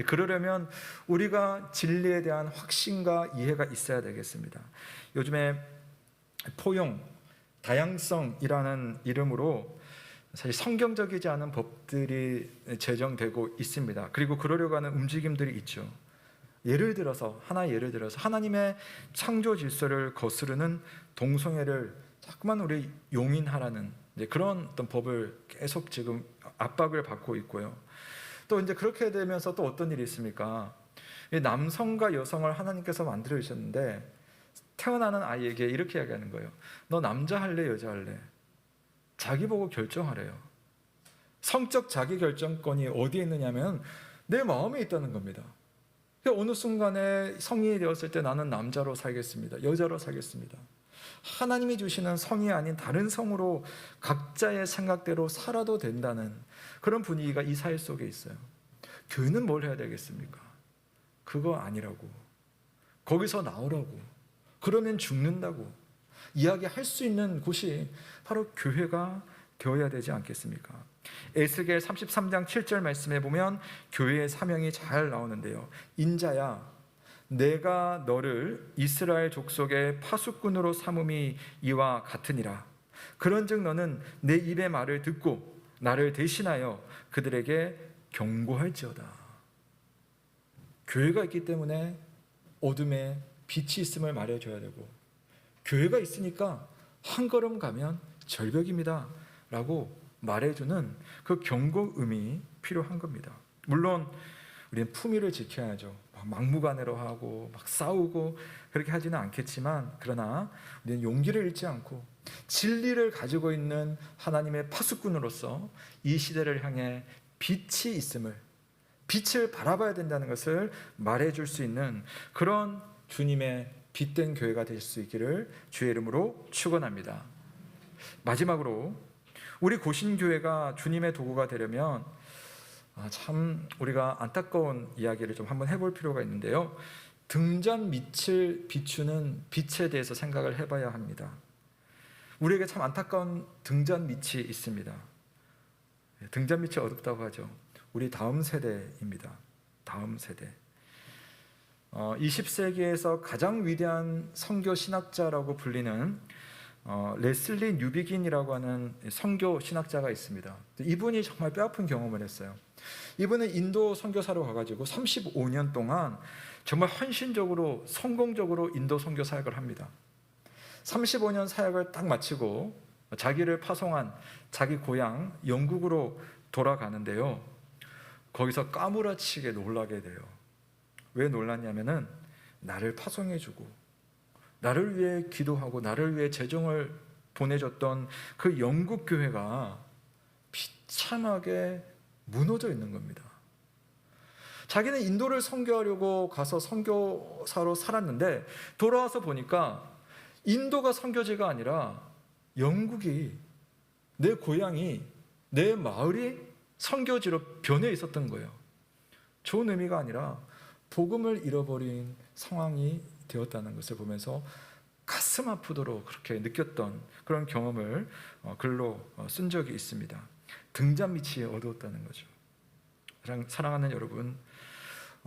그러려면 우리가 진리에 대한 확신과 이해가 있어야 되겠습니다. 요즘에 포용, 다양성이라는 이름으로 사실 성경적이지 않은 법들이 제정되고 있습니다. 그리고 그러려고 하는 움직임들이 있죠. 예를 들어서 하나님의 창조 질서를 거스르는 동성애를 자꾸만 우리 용인하라는 그런 어떤 법을 계속 지금 압박을 받고 있고요. 또 이제 그렇게 되면서 또 어떤 일이 있습니까? 남성과 여성을 하나님께서 만들어 주셨는데 태어나는 아이에게 이렇게 이야기하는 거예요. 너 남자 할래, 여자 할래? 자기 보고 결정하래요. 성적 자기 결정권이 어디에 있느냐면 내 마음에 있다는 겁니다. 어느 순간에 성인이 되었을 때 나는 남자로 살겠습니다. 여자로 살겠습니다. 하나님이 주시는 성이 아닌 다른 성으로 각자의 생각대로 살아도 된다는 그런 분위기가 이 사회 속에 있어요. 교회는 뭘 해야 되겠습니까? 그거 아니라고. 거기서 나오라고. 그러면 죽는다고. 이야기할 수 있는 곳이 바로 교회가 되어야 되지 않겠습니까? 에스겔 33장 7절 말씀에 보면 교회의 사명이 잘 나오는데요. 인자야, 내가 너를 이스라엘 족속의 파수꾼으로 삼음이 이와 같으니라. 그런즉 너는 내 입의 말을 듣고 나를 대신하여 그들에게 경고할지어다. 교회가 있기 때문에 어둠에 빛이 있음을 말해줘야 되고, 교회가 있으니까 한 걸음 가면 절벽입니다 라고 말해주는 그 경고음이 필요한 겁니다. 물론 우리는 품위를 지켜야죠. 막무가내로 하고 막 싸우고 그렇게 하지는 않겠지만, 그러나 우리는 용기를 잃지 않고 진리를 가지고 있는 하나님의 파수꾼으로서 이 시대를 향해 빛이 있음을, 빛을 바라봐야 된다는 것을 말해줄 수 있는 그런 주님의 빛된 교회가 될 수 있기를 주의 이름으로 축원합니다. 마지막으로 우리 고신교회가 주님의 도구가 되려면 참 우리가 안타까운 이야기를 좀 한번 해볼 필요가 있는데요. 등잔 밑을 비추는 빛에 대해서 생각을 해봐야 합니다. 우리에게 참 안타까운 등잔 밑이 있습니다. 등잔 밑이 어둡다고 하죠. 우리 다음 세대입니다. 다음 세대. 20세기에서 가장 위대한 선교 신학자라고 불리는 레슬리 뉴비긴이라고 하는 선교 신학자가 있습니다. 이분이 정말 뼈아픈 경험을 했어요. 이분은 인도 선교사로 가가지고 35년 동안 정말 헌신적으로 성공적으로 인도 선교 사역을 합니다. 35년 사역을 딱 마치고 자기를 파송한 자기 고향 영국으로 돌아가는데요. 거기서 까무라치게 놀라게 돼요. 왜 놀랐냐면은 나를 파송해주고 나를 위해 기도하고 나를 위해 재정을 보내줬던 그 영국 교회가 비참하게 무너져 있는 겁니다. 자기는 인도를 선교하려고 가서 선교사로 살았는데 돌아와서 보니까 인도가 선교지가 아니라 영국이, 내 고향이, 내 마을이 선교지로 변해 있었던 거예요. 좋은 의미가 아니라 복음을 잃어버린 상황이 되었다는 것을 보면서 가슴 아프도록 그렇게 느꼈던 그런 경험을 글로 쓴 적이 있습니다. 등잔 밑이 어두웠다는 거죠. 사랑하는 여러분,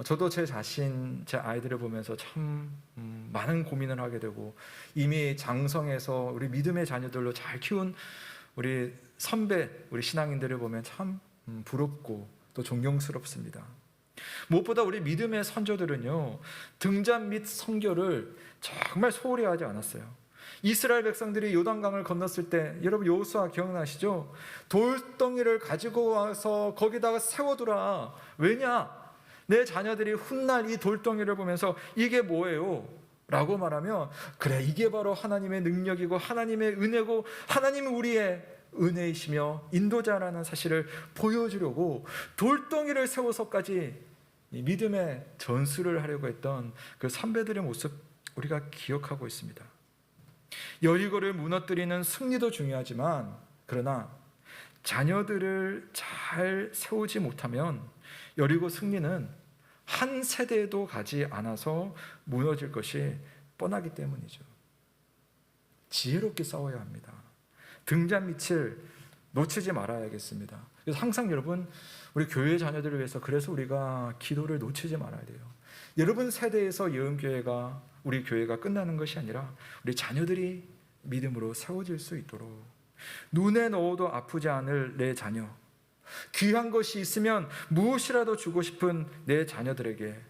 저도 제 자신, 제 아이들을 보면서 참 많은 고민을 하게 되고, 이미 장성해서 우리 믿음의 자녀들로 잘 키운 우리 선배, 우리 신앙인들을 보면 참 부럽고 또 존경스럽습니다. 무엇보다 우리 믿음의 선조들은요, 등잔 밑 선교를 정말 소홀히 하지 않았어요. 이스라엘 백성들이 요단강을 건넜을 때, 여러분 여호수아 기억나시죠? 돌덩이를 가지고 와서 거기다가 세워두라. 왜냐? 내 자녀들이 훗날 이 돌덩이를 보면서 이게 뭐예요? 라고 말하면, 그래, 이게 바로 하나님의 능력이고 하나님의 은혜고 하나님이 우리의 은혜이시며 인도자라는 사실을 보여주려고 돌덩이를 세워서까지 이 믿음의 전수를 하려고 했던 그 선배들의 모습 우리가 기억하고 있습니다. 여리고를 무너뜨리는 승리도 중요하지만 그러나 자녀들을 잘 세우지 못하면 여리고 승리는 한 세대에도 가지 않아서 무너질 것이 뻔하기 때문이죠. 지혜롭게 싸워야 합니다. 등잔 밑을 놓치지 말아야겠습니다. 그래서 항상 여러분 우리 교회 자녀들을 위해서 그래서 우리가 기도를 놓치지 말아야 돼요. 여러분 세대에서 예언교회가 우리 교회가 끝나는 것이 아니라 우리 자녀들이 믿음으로 세워질 수 있도록 눈에 넣어도 아프지 않을 내 자녀, 귀한 것이 있으면 무엇이라도 주고 싶은 내 자녀들에게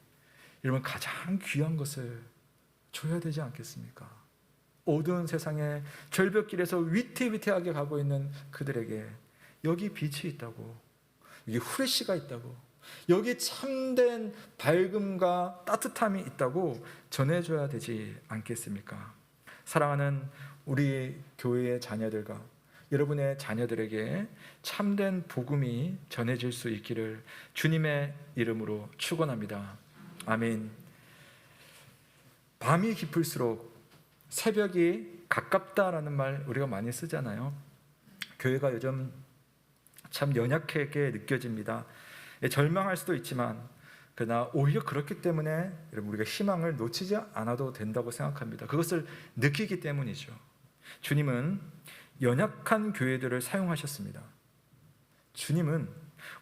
여러분 가장 귀한 것을 줘야 되지 않겠습니까? 어두운 세상에 절벽길에서 위태위태하게 가고 있는 그들에게 여기 빛이 있다고, 여기 후레쉬가 있다고, 여기 참된 밝음과 따뜻함이 있다고 전해줘야 되지 않겠습니까? 사랑하는 우리 교회의 자녀들과 여러분의 자녀들에게 참된 복음이 전해질 수 있기를 주님의 이름으로 축원합니다. 아멘. 밤이 깊을수록 새벽이 가깝다라는 말 우리가 많이 쓰잖아요. 교회가 요즘 참 연약하게 느껴집니다. 절망할 수도 있지만 그러나 오히려 그렇기 때문에 여러분 우리가 희망을 놓치지 않아도 된다고 생각합니다. 그것을 느끼기 때문이죠. 주님은 연약한 교회들을 사용하셨습니다. 주님은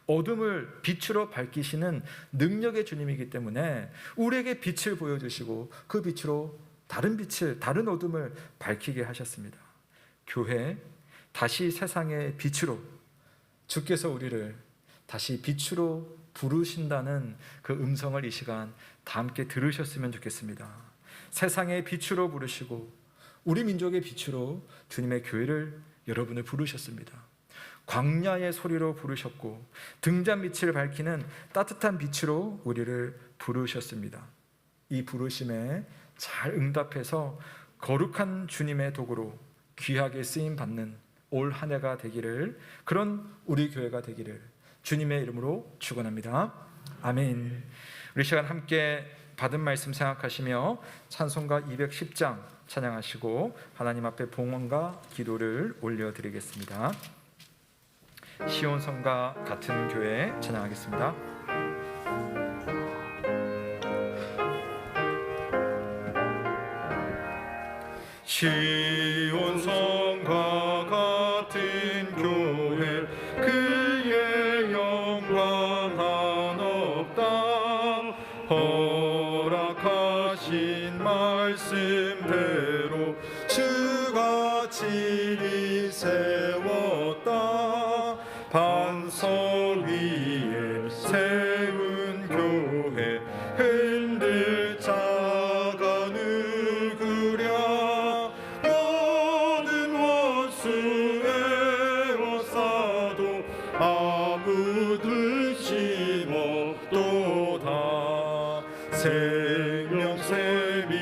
어둠을 빛으로 밝히시는 능력의 주님이기 때문에 우리에게 빛을 보여주시고 그 빛으로 다른 빛을, 다른 어둠을 밝히게 하셨습니다. 교회, 다시 세상의 빛으로 주께서 우리를 다시 빛으로 부르신다는 그 음성을 이 시간 다 함께 들으셨으면 좋겠습니다. 세상의 빛으로 부르시고 우리 민족의 빛으로 주님의 교회를 여러분을 부르셨습니다. 광야의 소리로 부르셨고 등잔 밑을 밝히는 따뜻한 빛으로 우리를 부르셨습니다. 이 부르심에 잘 응답해서 거룩한 주님의 도구로 귀하게 쓰임 받는 올 한 해가 되기를, 그런 우리 교회가 되기를 주님의 이름으로 축원합니다. 아멘. 우리 시간 함께 받은 말씀 생각하시며 찬송가 210장 찬양하시고 하나님 앞에 봉헌과 기도를 올려드리겠습니다. 시온성과 같은 교회 찬양하겠습니다. 시온성과 같은 교회 그의 영광 한없다. 허락하신 말씀대로 주가 친히 세웠다. 반석 위에 세운 교회 흔들 자가 누구랴. 모든 원수에 어싸도 아무 근심 없도다. 생명샘이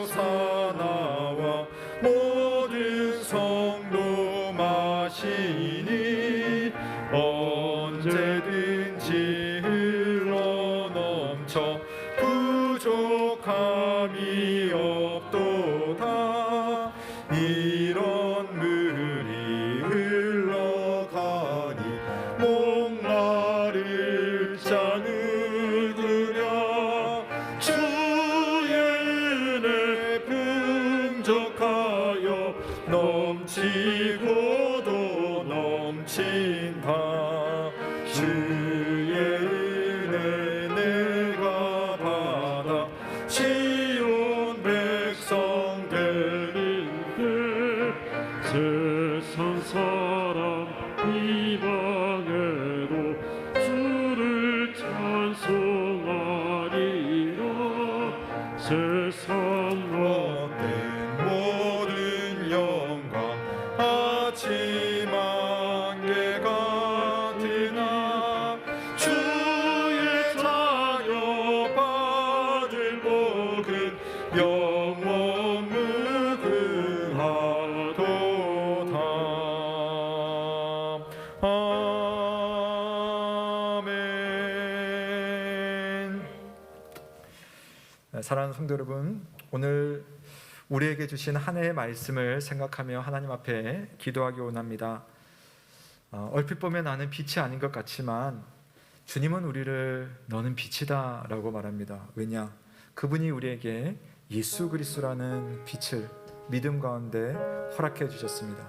솟아나와 모든 성도 마시니 언제든지 흘러넘쳐 부족함이 없도다. 이런 물이 흘러가니 목마를 자 누구랴. 주의 은혜 풍족하여 넘치고도 넘친다. 주 사랑하는 성도 여러분, 오늘 우리에게 주신 한 해의 말씀을 생각하며 하나님 앞에 기도하기 원합니다. 얼핏 보면 나는 빛이 아닌 것 같지만 주님은 우리를 너는 빛이다 라고 말합니다. 왜냐? 그분이 우리에게 예수 그리스도라는 빛을 믿음 가운데 허락해 주셨습니다.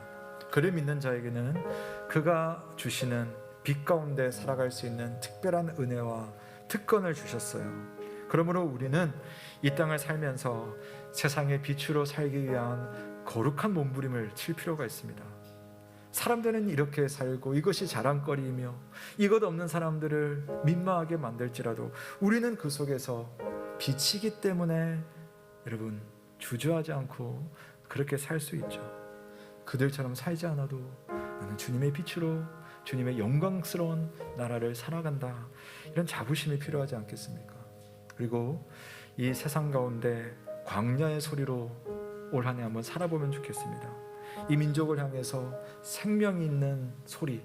그를 믿는 자에게는 그가 주시는 빛 가운데 살아갈 수 있는 특별한 은혜와 특권을 주셨어요. 그러므로 우리는 이 땅을 살면서 세상의 빛으로 살기 위한 거룩한 몸부림을 칠 필요가 있습니다. 사람들은 이렇게 살고 이것이 자랑거리이며 이것 없는 사람들을 민망하게 만들지라도 우리는 그 속에서 빛이기 때문에 여러분 주저하지 않고 그렇게 살 수 있죠. 그들처럼 살지 않아도 나는 주님의 빛으로 주님의 영광스러운 나라를 살아간다, 이런 자부심이 필요하지 않겠습니까? 그리고 이 세상 가운데 광야의 소리로 올 한 해 한번 살아보면 좋겠습니다. 이 민족을 향해서 생명이 있는 소리,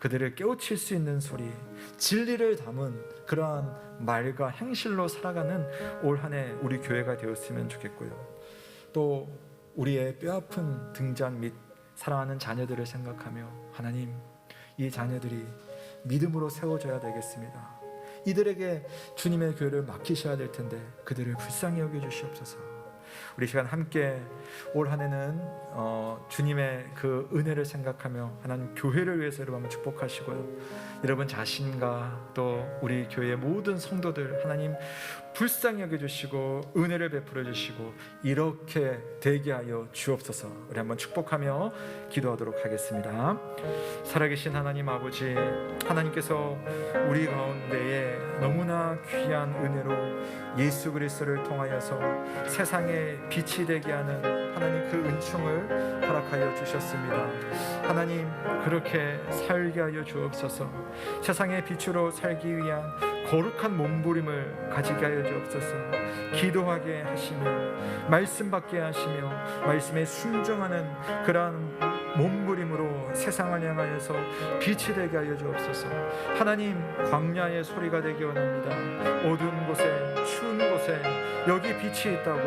그들을 깨우칠 수 있는 소리, 진리를 담은 그러한 말과 행실로 살아가는 올 한 해 우리 교회가 되었으면 좋겠고요. 또 우리의 뼈아픈 등잔 및 사랑하는 자녀들을 생각하며 하나님, 이 자녀들이 믿음으로 세워져야 되겠습니다. 이들에게 주님의 교회를 맡기셔야 될 텐데 그들을 불쌍히 여겨주시옵소서. 우리 시간 함께 올 한 해는 주님의 그 은혜를 생각하며 하나님 교회를 위해서 여러분 한번 축복하시고요. 여러분 자신과 또 우리 교회의 모든 성도들 하나님 불쌍히 여겨주시고 은혜를 베풀어 주시고 이렇게 되게 하여 주옵소서. 우리 한번 축복하며 기도하도록 하겠습니다. 살아계신 하나님 아버지, 하나님께서 우리 가운데에 너무나 귀한 은혜로 예수 그리스도를 통하여서 세상에 빛이 되게 하는 하나님 그 은총을 허락하여 주셨습니다. 하나님 그렇게 살게 하여 주옵소서. 세상의 빛으로 살기 위한 거룩한 몸부림을 가지게 하여 주옵소서. 기도하게 하시며 말씀 받게 하시며 말씀에 순종하는 그러한 몸부림으로 세상을 향하여서 빛이 되게 하여 주옵소서. 하나님 광야의 소리가 되기 원합니다. 어두운 곳에 추운 곳에 여기 빛이 있다고,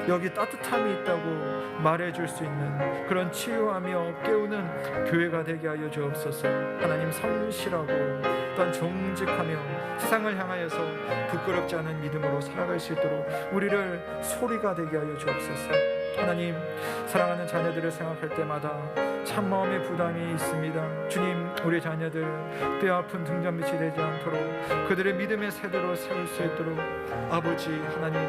여기 따뜻함이 있다고 말해줄 수 있는 그런 치유하며 깨우는 교회가 되게 하여 주옵소서. 하나님 성실하고 또한 정직하며 세상을 향하여서 부끄럽지 않은 믿음으로 살아갈 수 있도록 우리를 소리가 되게 하여 주옵소서. 하나님 사랑하는 자녀들을 생각할 때마다 참 마음의 부담이 있습니다. 주님, 우리 자녀들 뼈아픈 등잔빛이 되지 않도록 그들의 믿음의 세대로 세울 수 있도록 아버지 하나님,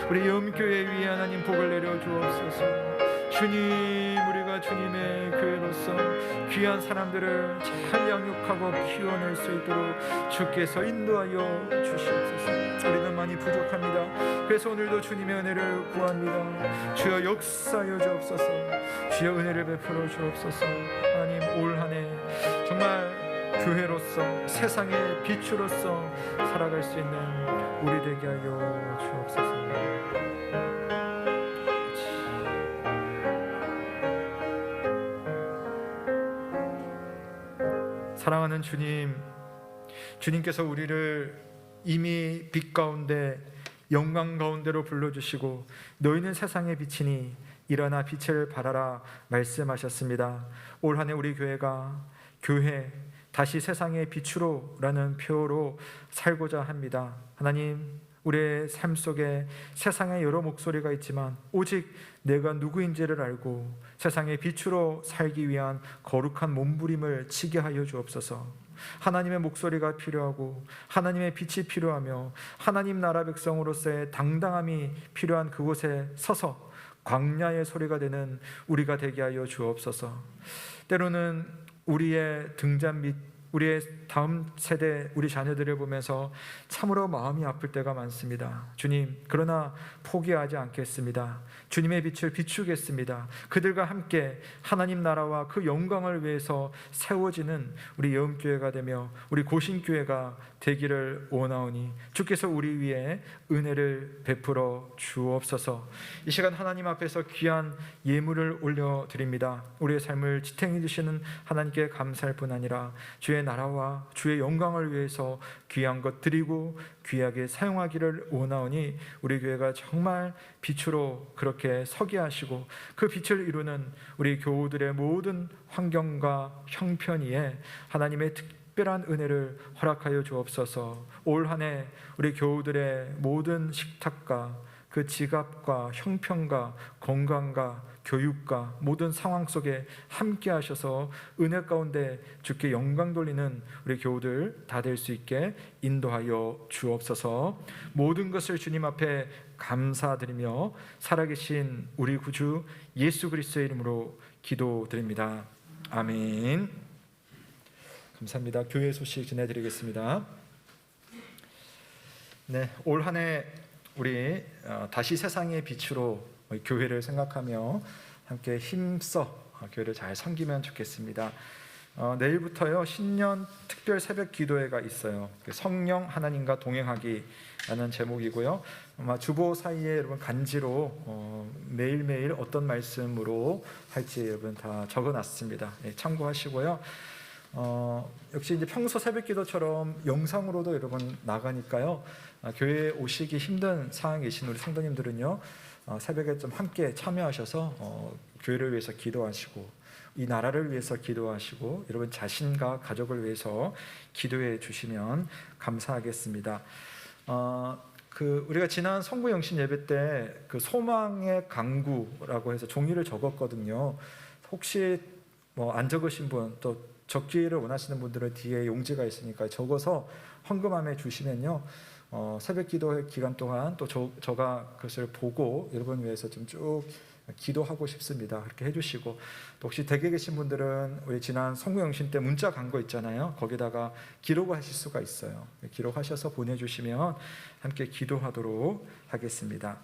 우리 영교회 위에 하나님 복을 내려 주옵소서. 주님, 우리가 주님의 교회로서 귀한 사람들을 잘 양육하고 키워낼 수 있도록 주께서 인도하여 주시옵소서. 우리는 많이 부족합니다. 그래서 오늘도 주님의 은혜를 구합니다. 주여 역사하여 주옵소서. 주여 은혜를 베풀어 주옵소서. 하나님 올 한 해 정말 교회로서 세상의 빛으로서 살아갈 수 있는 우리 되게 하여 주옵소서. 사랑하는 주님, 주님께서 우리를 이미 빛 가운데 영광 가운데로 불러주시고 너희는 세상의 빛이니 일어나 빛을 발하라 말씀하셨습니다. 올 한 해 우리 교회가 교회 다시 세상의 빛으로 라는 표로 살고자 합니다. 하나님, 우리의 삶 속에 세상의 여러 목소리가 있지만 오직 내가 누구인지를 알고 세상의 빛으로 살기 위한 거룩한 몸부림을 치게 하여 주옵소서. 하나님의 목소리가 필요하고 하나님의 빛이 필요하며 하나님 나라 백성으로서의 당당함이 필요한 그곳에 서서 광야의 소리가 되는 우리가 되게 하여 주옵소서. 때로는 우리의 등잔 밑, 우리의 다음 세대, 우리 자녀들을 보면서 참으로 마음이 아플 때가 많습니다. 주님, 그러나 포기하지 않겠습니다. 주님의 빛을 비추겠습니다. 그들과 함께 하나님 나라와 그 영광을 위해서 세워지는 우리 예언교회가 되며 우리 고신교회가 되기를 원하오니 주께서 우리 위에 은혜를 베풀어 주옵소서. 이 시간 하나님 앞에서 귀한 예물을 올려드립니다. 우리의 삶을 지탱해 주시는 하나님께 감사할 뿐 아니라 주의 주의 나라와 주의 영광을 위해서 귀한 것 드리고 귀하게 사용하기를 원하오니 우리 교회가 정말 빛으로 그렇게 서게 하시고 그 빛을 이루는 우리 교우들의 모든 환경과 형편 위에 하나님의 특별한 은혜를 허락하여 주옵소서. 올 한 해 우리 교우들의 모든 식탁과 그 지갑과 형편과 건강과 교육과 모든 상황 속에 함께 하셔서 은혜 가운데 주께 영광 돌리는 우리 교우들 다 될 수 있게 인도하여 주옵소서. 모든 것을 주님 앞에 감사드리며 살아계신 우리 구주 예수 그리스도의 이름으로 기도드립니다. 아멘. 감사합니다. 교회 소식 전해드리겠습니다. 네, 올 한 해 우리 다시 세상의 빛으로 교회를 생각하며 함께 힘써 교회를 잘 섬기면 좋겠습니다. 내일부터요 신년 특별 새벽 기도회가 있어요. 성령 하나님과 동행하기라는 제목이고요. 아마 주보 사이에 여러분 간지로 매일매일 어떤 말씀으로 할지 여러분 다 적어놨습니다. 참고하시고요. 역시 이제 평소 새벽 기도처럼 영상으로도 여러분 나가니까요. 교회에 오시기 힘든 상황에 계신 우리 성도님들은요. 새벽에 좀 함께 참여하셔서 교회를 위해서 기도하시고 이 나라를 위해서 기도하시고 여러분 자신과 가족을 위해서 기도해 주시면 감사하겠습니다. 우리가 지난 성부 영신 예배 때 그 소망의 강구라고 해서 종이를 적었거든요. 혹시 안 적으신 분 또 적기를 원하시는 분들은 뒤에 용지가 있으니까 적어서 헌금함에 주시면요. 새벽 기도 기간 동안 또 저가 그것을 보고 여러분 위해서 좀 쭉 기도하고 싶습니다. 그렇게 해주시고 또 혹시 댁에 계신 분들은 우리 지난 성구영신 때 문자 간 거 있잖아요. 거기다가 기록을 하실 수가 있어요. 기록하셔서 보내주시면 함께 기도하도록 하겠습니다.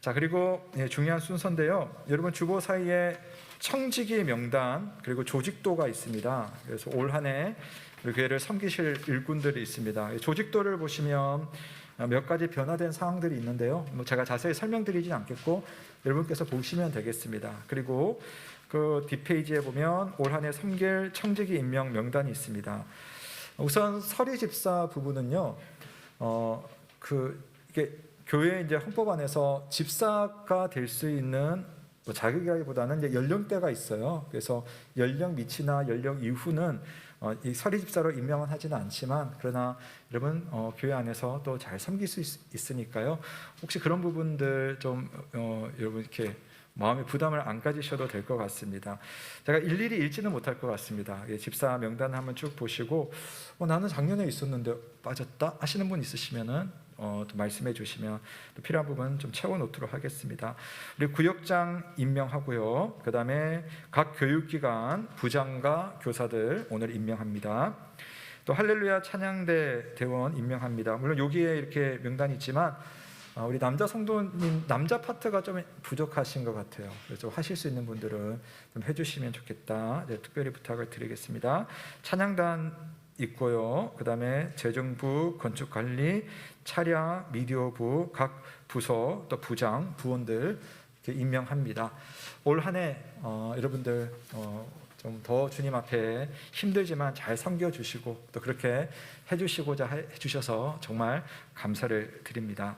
자, 그리고 중요한 순서인데요. 여러분 주보 사이에 청지기 명단 그리고 조직도가 있습니다. 그래서 올 한 해 우리 교회를 섬기실 일꾼들이 있습니다. 조직도를 보시면 몇 가지 변화된 사항들이 있는데요. 제가 자세히 설명드리진 않겠고 여러분께서 보시면 되겠습니다. 그리고 그 뒷페이지에 보면 올 한 해 섬길 청지기 임명 명단이 있습니다. 우선 서리 집사 부분은요. 이게 교회 이제 헌법 안에서 집사가 될 수 있는 자격이라기보다는 이제 연령대가 있어요. 그래서 연령 밑이나 연령 이후는 이 서리 집사로 임명은 하지는 않지만 그러나 여러분 교회 안에서 또 잘 섬길 수 있으니까요. 혹시 그런 부분들 좀 여러분 이렇게 마음의 부담을 안 가지셔도 될 것 같습니다. 제가 일일이 읽지는 못할 것 같습니다. 집사 명단 한번 쭉 보시고 나는 작년에 있었는데 빠졌다 하시는 분 있으시면은 또 말씀해 주시면 또 필요한 부분 좀 채워놓도록 하겠습니다. 우리 구역장 임명하고요. 그 다음에 각 교육기관 부장과 교사들 오늘 임명합니다. 또 할렐루야 찬양대 대원 임명합니다. 물론 여기에 이렇게 명단이 있지만 우리 남자 성도님 남자 파트가 좀 부족하신 것 같아요. 그래서 하실 수 있는 분들은 좀 해주시면 좋겠다. 특별히 부탁을 드리겠습니다. 찬양단 있고요. 그 다음에 재정부, 건축관리, 차량, 미디어부, 각 부서, 또 부장, 부원들 이렇게 임명합니다. 올 한 해 여러분들 좀 더 주님 앞에 힘들지만 잘 섬겨주시고 또 그렇게 해주시고자 해주셔서 정말 감사를 드립니다.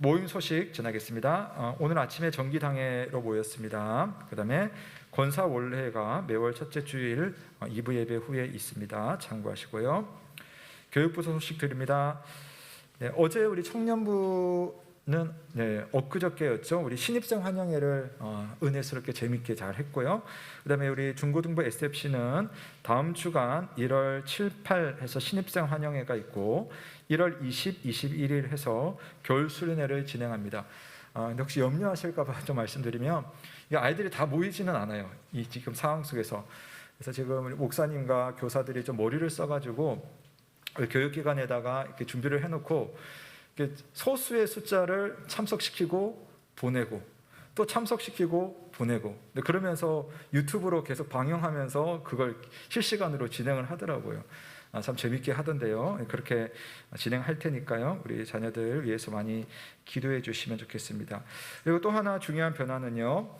모임 소식 전하겠습니다. 오늘 아침에 정기당회로 모였습니다. 그 다음에 권사원례가 매월 첫째 주일 2부 예배 후에 있습니다. 참고하시고요. 교육부서 소식 드립니다. 어제 우리 청년부는 엊그저께였죠. 우리 신입생 환영회를 은혜스럽게 재밌게 잘 했고요. 그 다음에 우리 중고등부 SFC는 다음 주간 1월 7, 8 해서 신입생 환영회가 있고 1월 20, 21일 해서 겨울 수련회를 진행합니다. 근데 혹시 염려하실까 봐 좀 말씀드리면 아이들이 다 모이지는 않아요. 이 지금 상황 속에서. 그래서 지금 목사님과 교사들이 좀 머리를 써가지고 교육기관에다가 이렇게 준비를 해놓고 이렇게 소수의 숫자를 참석시키고 보내고 또 참석시키고 보내고 그러면서 유튜브로 계속 방영하면서 그걸 실시간으로 진행을 하더라고요. 참 재밌게 하던데요. 그렇게 진행할 테니까요. 우리 자녀들 위해서 많이 기도해 주시면 좋겠습니다. 그리고 또 하나 중요한 변화는요.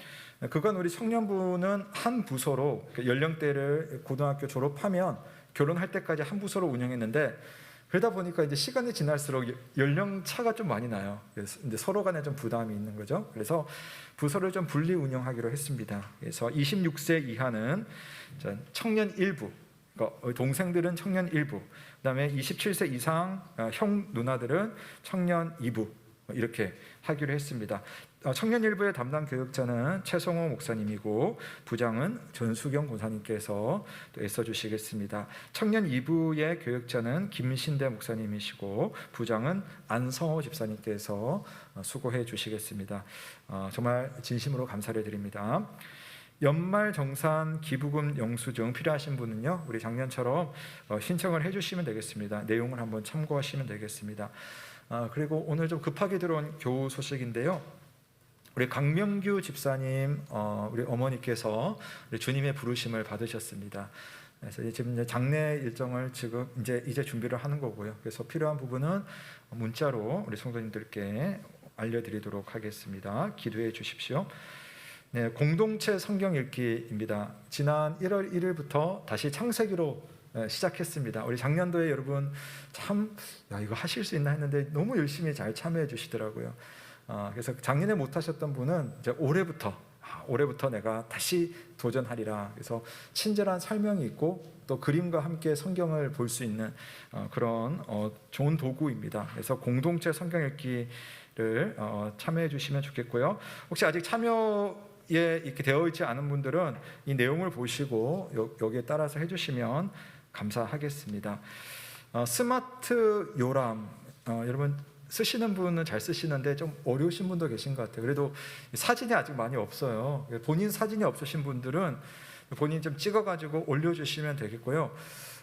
그건 우리 청년부는 한 부서로 연령대를 고등학교 졸업하면 결혼할 때까지 한 부서로 운영했는데 그러다 보니까 이제 시간이 지날수록 연령 차가 좀 많이 나요. 그래서 이제 서로 간에 좀 부담이 있는 거죠. 그래서 부서를 좀 분리 운영하기로 했습니다. 그래서 26세 이하는 청년 일부, 그러니까 동생들은 청년 일부, 그다음에 27세 이상 형 누나들은 청년 2부 이렇게 하기로 했습니다. 청년 일부의 담당 교육자는 최성호 목사님이고 부장은 전수경 권사님께서 또 애써주시겠습니다. 청년 2부의 교육자는 김신대 목사님이시고 부장은 안성호 집사님께서 수고해 주시겠습니다. 정말 진심으로 감사를 드립니다. 연말정산 기부금 영수증 필요하신 분은요, 우리 작년처럼 신청을 해주시면 되겠습니다. 내용을 한번 참고하시면 되겠습니다. 그리고 오늘 좀 급하게 들어온 교우 소식인데요. 우리 강명규 집사님, 우리 어머니께서 우리 주님의 부르심을 받으셨습니다. 그래서 지금 이제 장례 일정을 지금 이제 준비를 하는 거고요. 그래서 필요한 부분은 문자로 우리 성도님들께 알려드리도록 하겠습니다. 기도해 주십시오. 네, 공동체 성경 읽기입니다. 지난 1월 1일부터 다시 창세기로 시작했습니다. 우리 작년도에 여러분 참 이거 하실 수 있나 했는데 너무 열심히 잘 참여해 주시더라고요. 그래서 작년에 못 하셨던 분은 이제 올해부터 내가 다시 도전하리라. 그래서 친절한 설명이 있고 또 그림과 함께 성경을 볼 수 있는 그런 좋은 도구입니다. 그래서 공동체 성경 읽기를 참여해 주시면 좋겠고요. 혹시 아직 참여에 이렇게 되어 있지 않은 분들은 이 내용을 보시고 여기에 따라서 해주시면 감사하겠습니다. 스마트 요람, 여러분 쓰시는 분은 잘 쓰시는데 좀 어려우신 분도 계신 것 같아요. 그래도 사진이 아직 많이 없어요. 본인 사진이 없으신 분들은 본인 좀 찍어가지고 올려주시면 되겠고요.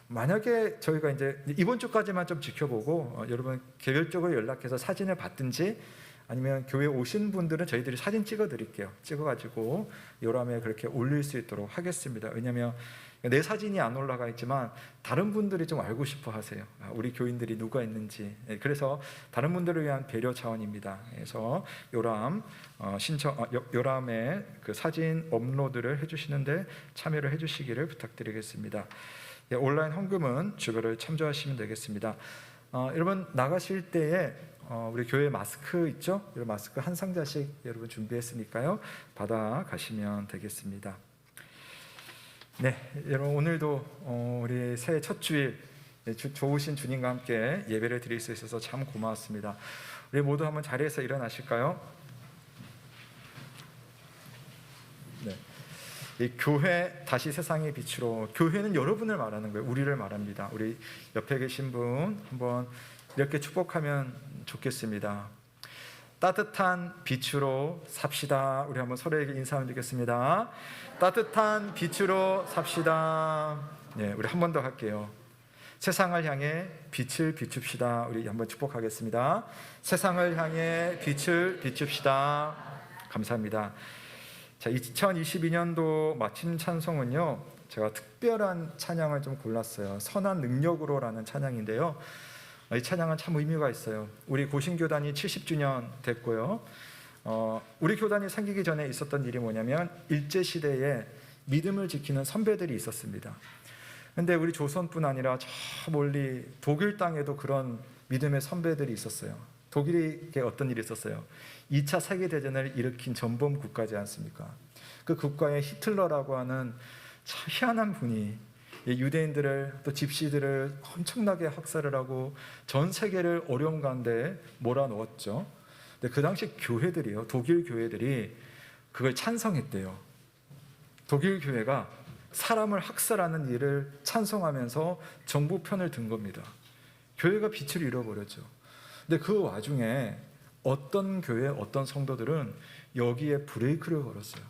만약에 저희가 이제 이번 주까지만 좀 지켜보고 여러분 개별적으로 연락해서 사진을 받든지 아니면 교회 오신 분들은 저희들이 사진 찍어드릴게요. 찍어가지고 요람에 그렇게 올릴 수 있도록 하겠습니다. 왜냐하면 내 사진이 안 올라가 있지만 다른 분들이 좀 알고 싶어 하세요. 우리 교인들이 누가 있는지. 그래서 다른 분들을 위한 배려 차원입니다. 그래서 요람에 그 사진 업로드를 해주시는데 참여를 해주시기를 부탁드리겠습니다. 온라인 헌금은 주거를 참조하시면 되겠습니다. 여러분 나가실 때에 우리 교회 마스크 있죠? 여러분 마스크 한 상자씩 여러분 준비했으니까요. 받아 가시면 되겠습니다. 네, 여러분 오늘도 우리 새해 첫 주일 좋으신 주님과 함께 예배를 드릴 수 있어서 참 고마웠습니다. 우리 모두 한번 자리에서 일어나실까요? 네, 이 교회 다시 세상의 빛으로, 교회는 여러분을 말하는 거예요. 우리를 말합니다. 우리 옆에 계신 분 한번 이렇게 축복하면 좋겠습니다. 따뜻한 빛으로 삽시다. 우리 한번 서로에게 인사하면 되겠습니다. 따뜻한 빛으로 삽시다. 네, 우리 한 번 더 할게요. 세상을 향해 빛을 비춥시다. 우리 한번 축복하겠습니다. 세상을 향해 빛을 비춥시다. 감사합니다. 자, 2022년도 마침 찬송은요, 제가 특별한 찬양을 좀 골랐어요. 선한 능력으로라는 찬양인데요. 이 찬양은 참 의미가 있어요. 우리 고신교단이 70주년 됐고요. 우리 교단이 생기기 전에 있었던 일이 뭐냐면 일제시대에 믿음을 지키는 선배들이 있었습니다. 그런데 우리 조선뿐 아니라 저 멀리 독일 땅에도 그런 믿음의 선배들이 있었어요. 독일에 어떤 일이 있었어요? 2차 세계대전을 일으킨 전범 국가지 않습니까? 그 국가에 히틀러라고 하는 참 희한한 분이 유대인들을 또 집시들을 엄청나게 학살을 하고 전 세계를 어려움 가운데 몰아넣었죠. 근데 그 당시 교회들이요, 독일 교회들이 그걸 찬성했대요. 독일 교회가 사람을 학살하는 일을 찬성하면서 정부 편을 든 겁니다. 교회가 빛을 잃어버렸죠. 근데 그 와중에 어떤 교회, 어떤 성도들은 여기에 브레이크를 걸었어요.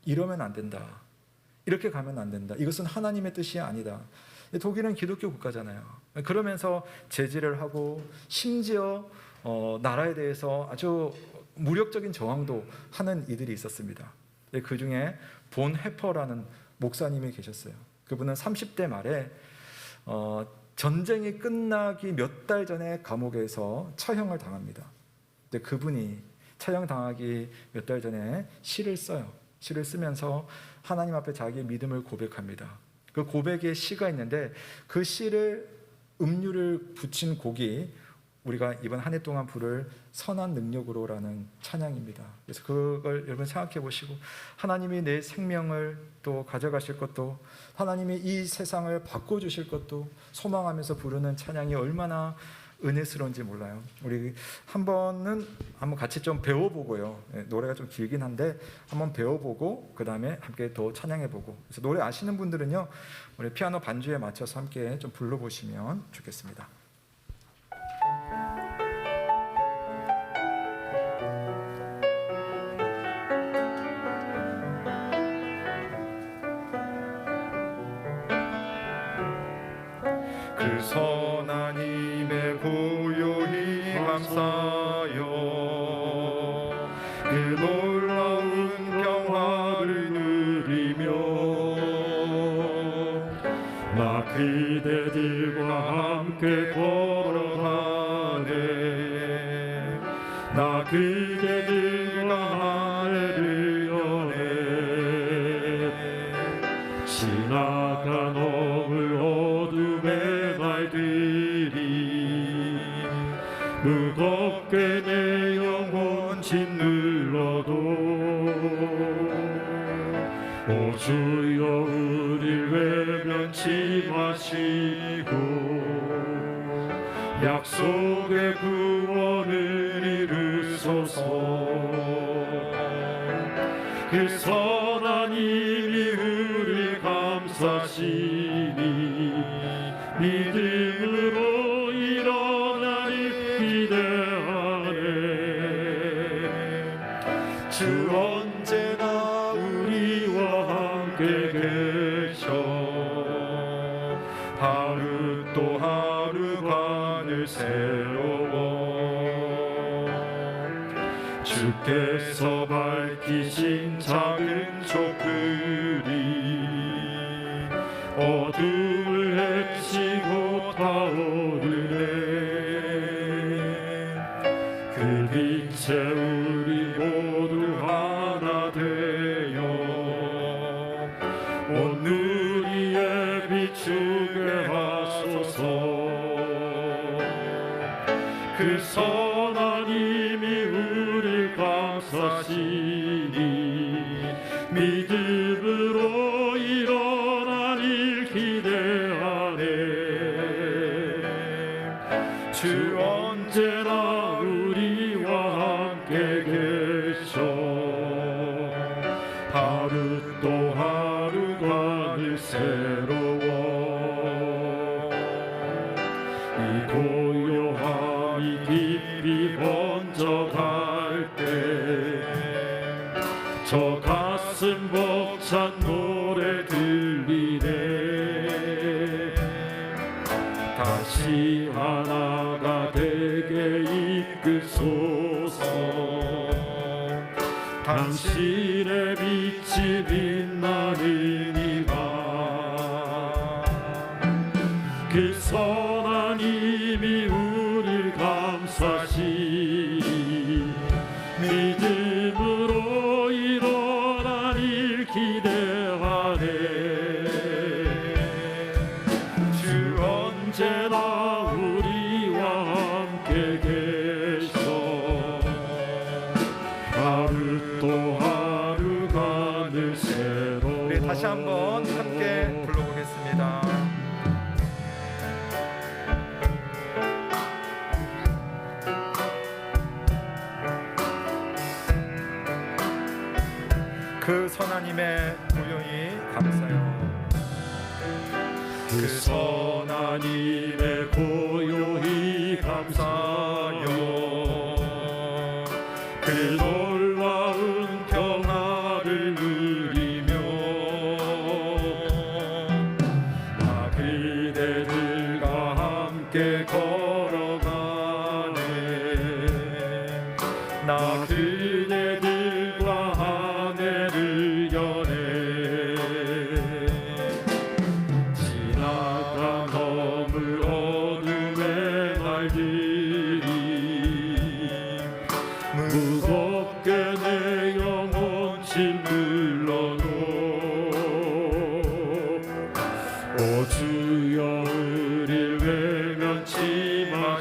이러면 안 된다. 이렇게 가면 안 된다. 이것은 하나님의 뜻이 아니다. 독일은 기독교 국가잖아요. 그러면서 제지를 하고 심지어 나라에 대해서 아주 무력적인 저항도 하는 이들이 있었습니다. 그 중에 본 해퍼라는 목사님이 계셨어요. 그분은 30대 말에 전쟁이 끝나기 몇 달 전에 감옥에서 처형을 당합니다. 근데 그분이 처형당하기 몇 달 전에 시를 써요. 시를 쓰면서 하나님 앞에 자기의 믿음을 고백합니다. 그 고백의 시가 있는데 그 시를 음률을 붙인 곡이 우리가 이번 한 해 동안 부를 선한 능력으로라는 찬양입니다. 그래서 그걸 여러분 생각해 보시고 하나님이 내 생명을 또 가져가실 것도 하나님이 이 세상을 바꿔주실 것도 소망하면서 부르는 찬양이 얼마나 은혜스러운지 몰라요. 우리 한번 같이 좀 배워보고요. 노래가 좀 길긴 한데 한번 배워보고 그 다음에 함께 또 찬양해보고. 그래서 노래 아시는 분들은요, 우리 피아노 반주에 맞춰서 함께 좀 불러보시면 좋겠습니다. 그 선하님의 고요히 감사여 그 놀라운 평화를 누리며 나 그대들과 함께 걸어가네 나 그대들과 하늘을 여네 지나간 어물 어둠의 날들이 무겁게 내 영혼 짓눌러도 오 주여 우릴 외면치 마시고 약속의 구원을 이루소서 그 선한 힘이 우릴 감싸시니 믿음으로 일어나리 기대하네 주 언제나 우리와 함께 계셔 하루 또 하루간을 새로워 주께서 밝히신 작은 촛불이 어둠을 헤치고 타오르네 그 빛에 우리 모두 하나 되어 온 누리에 비추게 하소서 그 선한 힘이 우릴 감싸시니 믿음으로 일어나길 기대하네 주 언제나 우리와 함께 계셔 하루 또 하루가 늘 새로워 이 고요함이 깊이 번져갈 때 저 가슴 벅찬 노래 들리네 다시 하나가 되게 이끄소서 당신의 빛이 빛나는 이밤 그 선한 힘이 우릴 감싸시 믿음으로 일어나길 기대하네 주 언제나 우리와 함께 계셔 하루 또 하루가 늘 새로워 우리 다시 한번 함께 불러보겠습니다. 그 선하님의 고요히 감사요 그 선하님의 고요히 감사요 그 놀라운 평화를 누리며 나 그대들과 함께 걸어가네 나 그대들과 하늘을 여네 지나간 어물 어둠의 날들이 무겁게 내 영혼 짓눌러도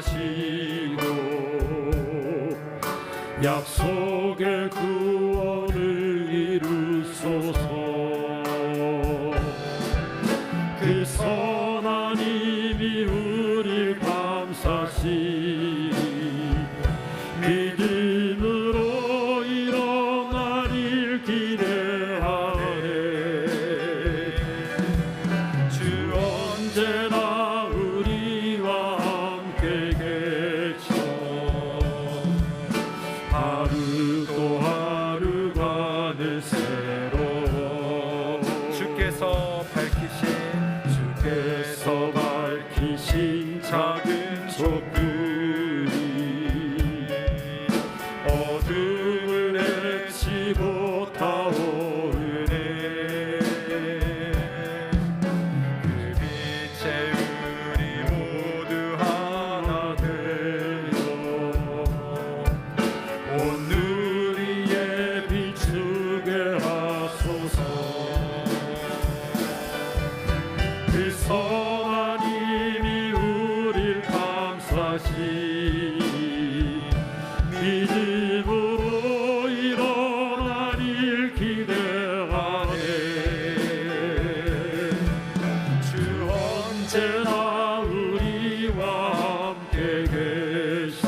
하시고 약속의 구원을 이루소서. 그 선한 힘이 우릴 감싸시니 믿음으로 일어나릴 기대하네. 주 언제나 우리와 함께 계셔 하루 또 하루가 늘 새로워. 주께서 밝히신 작은 촛불이 어둠을 헤치고 타오르네. 그 빛에 우리 모두 하나 되어 온 누리에 비추게 하소서. 그 선한 힘이 우릴 감싸시니 믿음으로 일어나릴 기대하네. 주 언제나 우리와 함께 계셔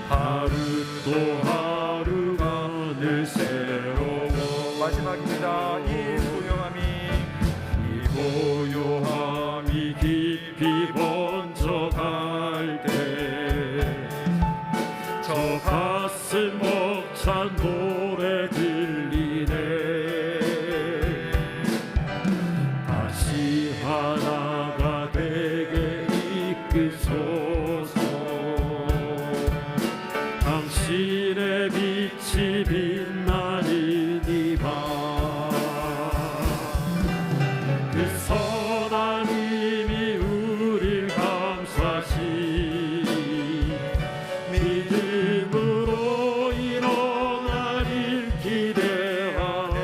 하루 또 하루가 늘 새로워. 마지막입니다. 이 고요함이 깊이 번져갈 때 저 가슴 벅찬 노래 들리네. 다시 하나가 되게 이끄소서. 당신의 빛이 빛나는 이 밤 그 선한 힘이 우릴 감싸시니 믿음으로 일어나릴 기대하네.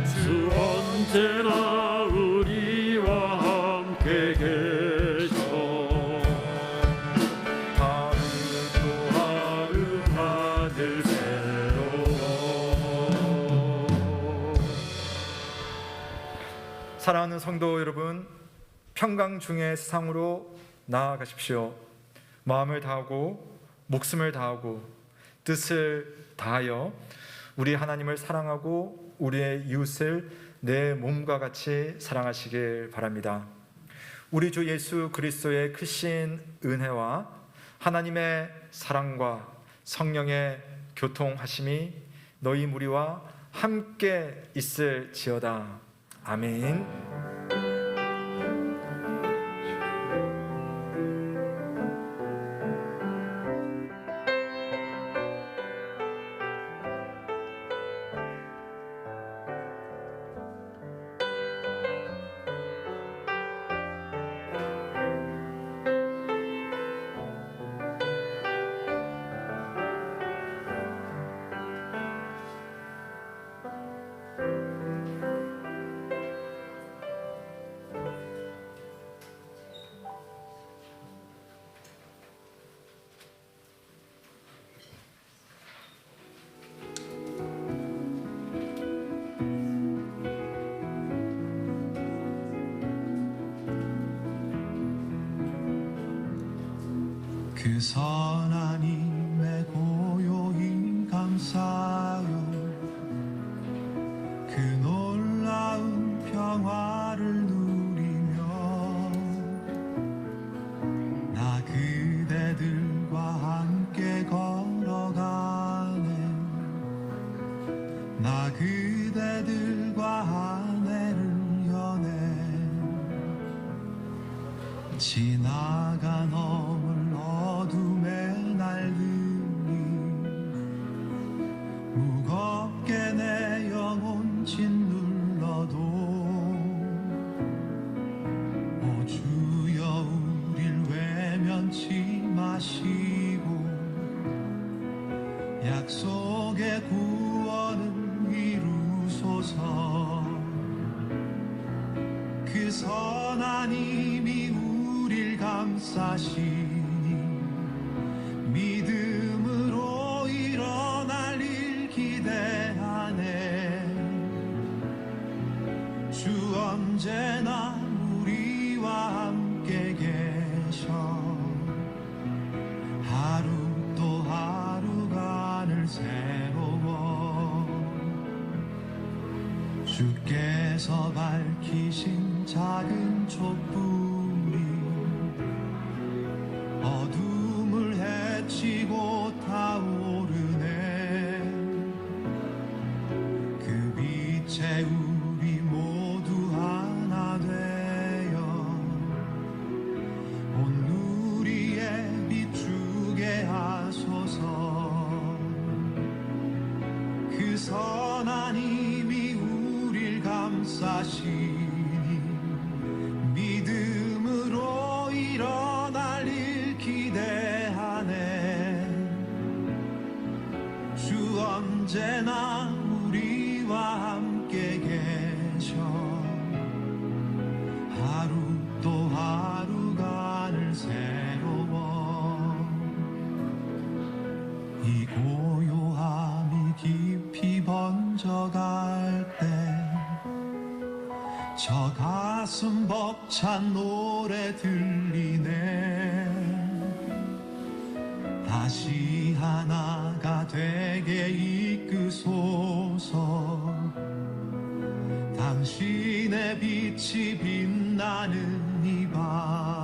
주 언제나 우리와 함께 계셔 하루 또 하루가 늘 사랑하는 성도 여러분, 평강 중의 세상으로 나아가십시오. 마음을 다하고 목숨을 다하고 뜻을 다하여 우리 하나님을 사랑하고 우리의 이웃을 내 몸과 같이 사랑하시길 바랍니다. 우리 주 예수 그리스도의 크신 은혜와 하나님의 사랑과 성령의 교통하심이 너희 무리와 함께 있을지어다. 아멘. 그 선한 힘에 고요히 감사요. 그 놀라운 평화를 누리며 나 그대들과 함께 걸어가네. 나 그대들과 아내를 여네. 지나간 어둠의 날들이 무겁게 내 영혼 짓눌러도 오 주여 우릴 외면치 마시고 약속의 구원은 이루소서. 그 선한 하나님이 우릴 감싸시니 믿음으로 일어날 일 기대하네. 주 언제나 우리와 함께 계셔. 하루 또 하루가 늘 새로워. 주께서 밝히신 작은 촛불이 어둠을 헤치고 타오르네. 그 빛에 우리 모두 하나 되어 온 누리에 비추게 하소서. 그 선한 힘이 우릴 감싸시니 믿음으로 일어날 일 기대하네. 주 언제나 우리와 함께 계셔. 하루 또 하루가 늘 새로워. 이 고요함이 깊이 번져갈 때 저 가슴 벅찬 노래 들리네. 다시 하나가 되게 이끄소서. 당신의 빛이 빛나는 이 밤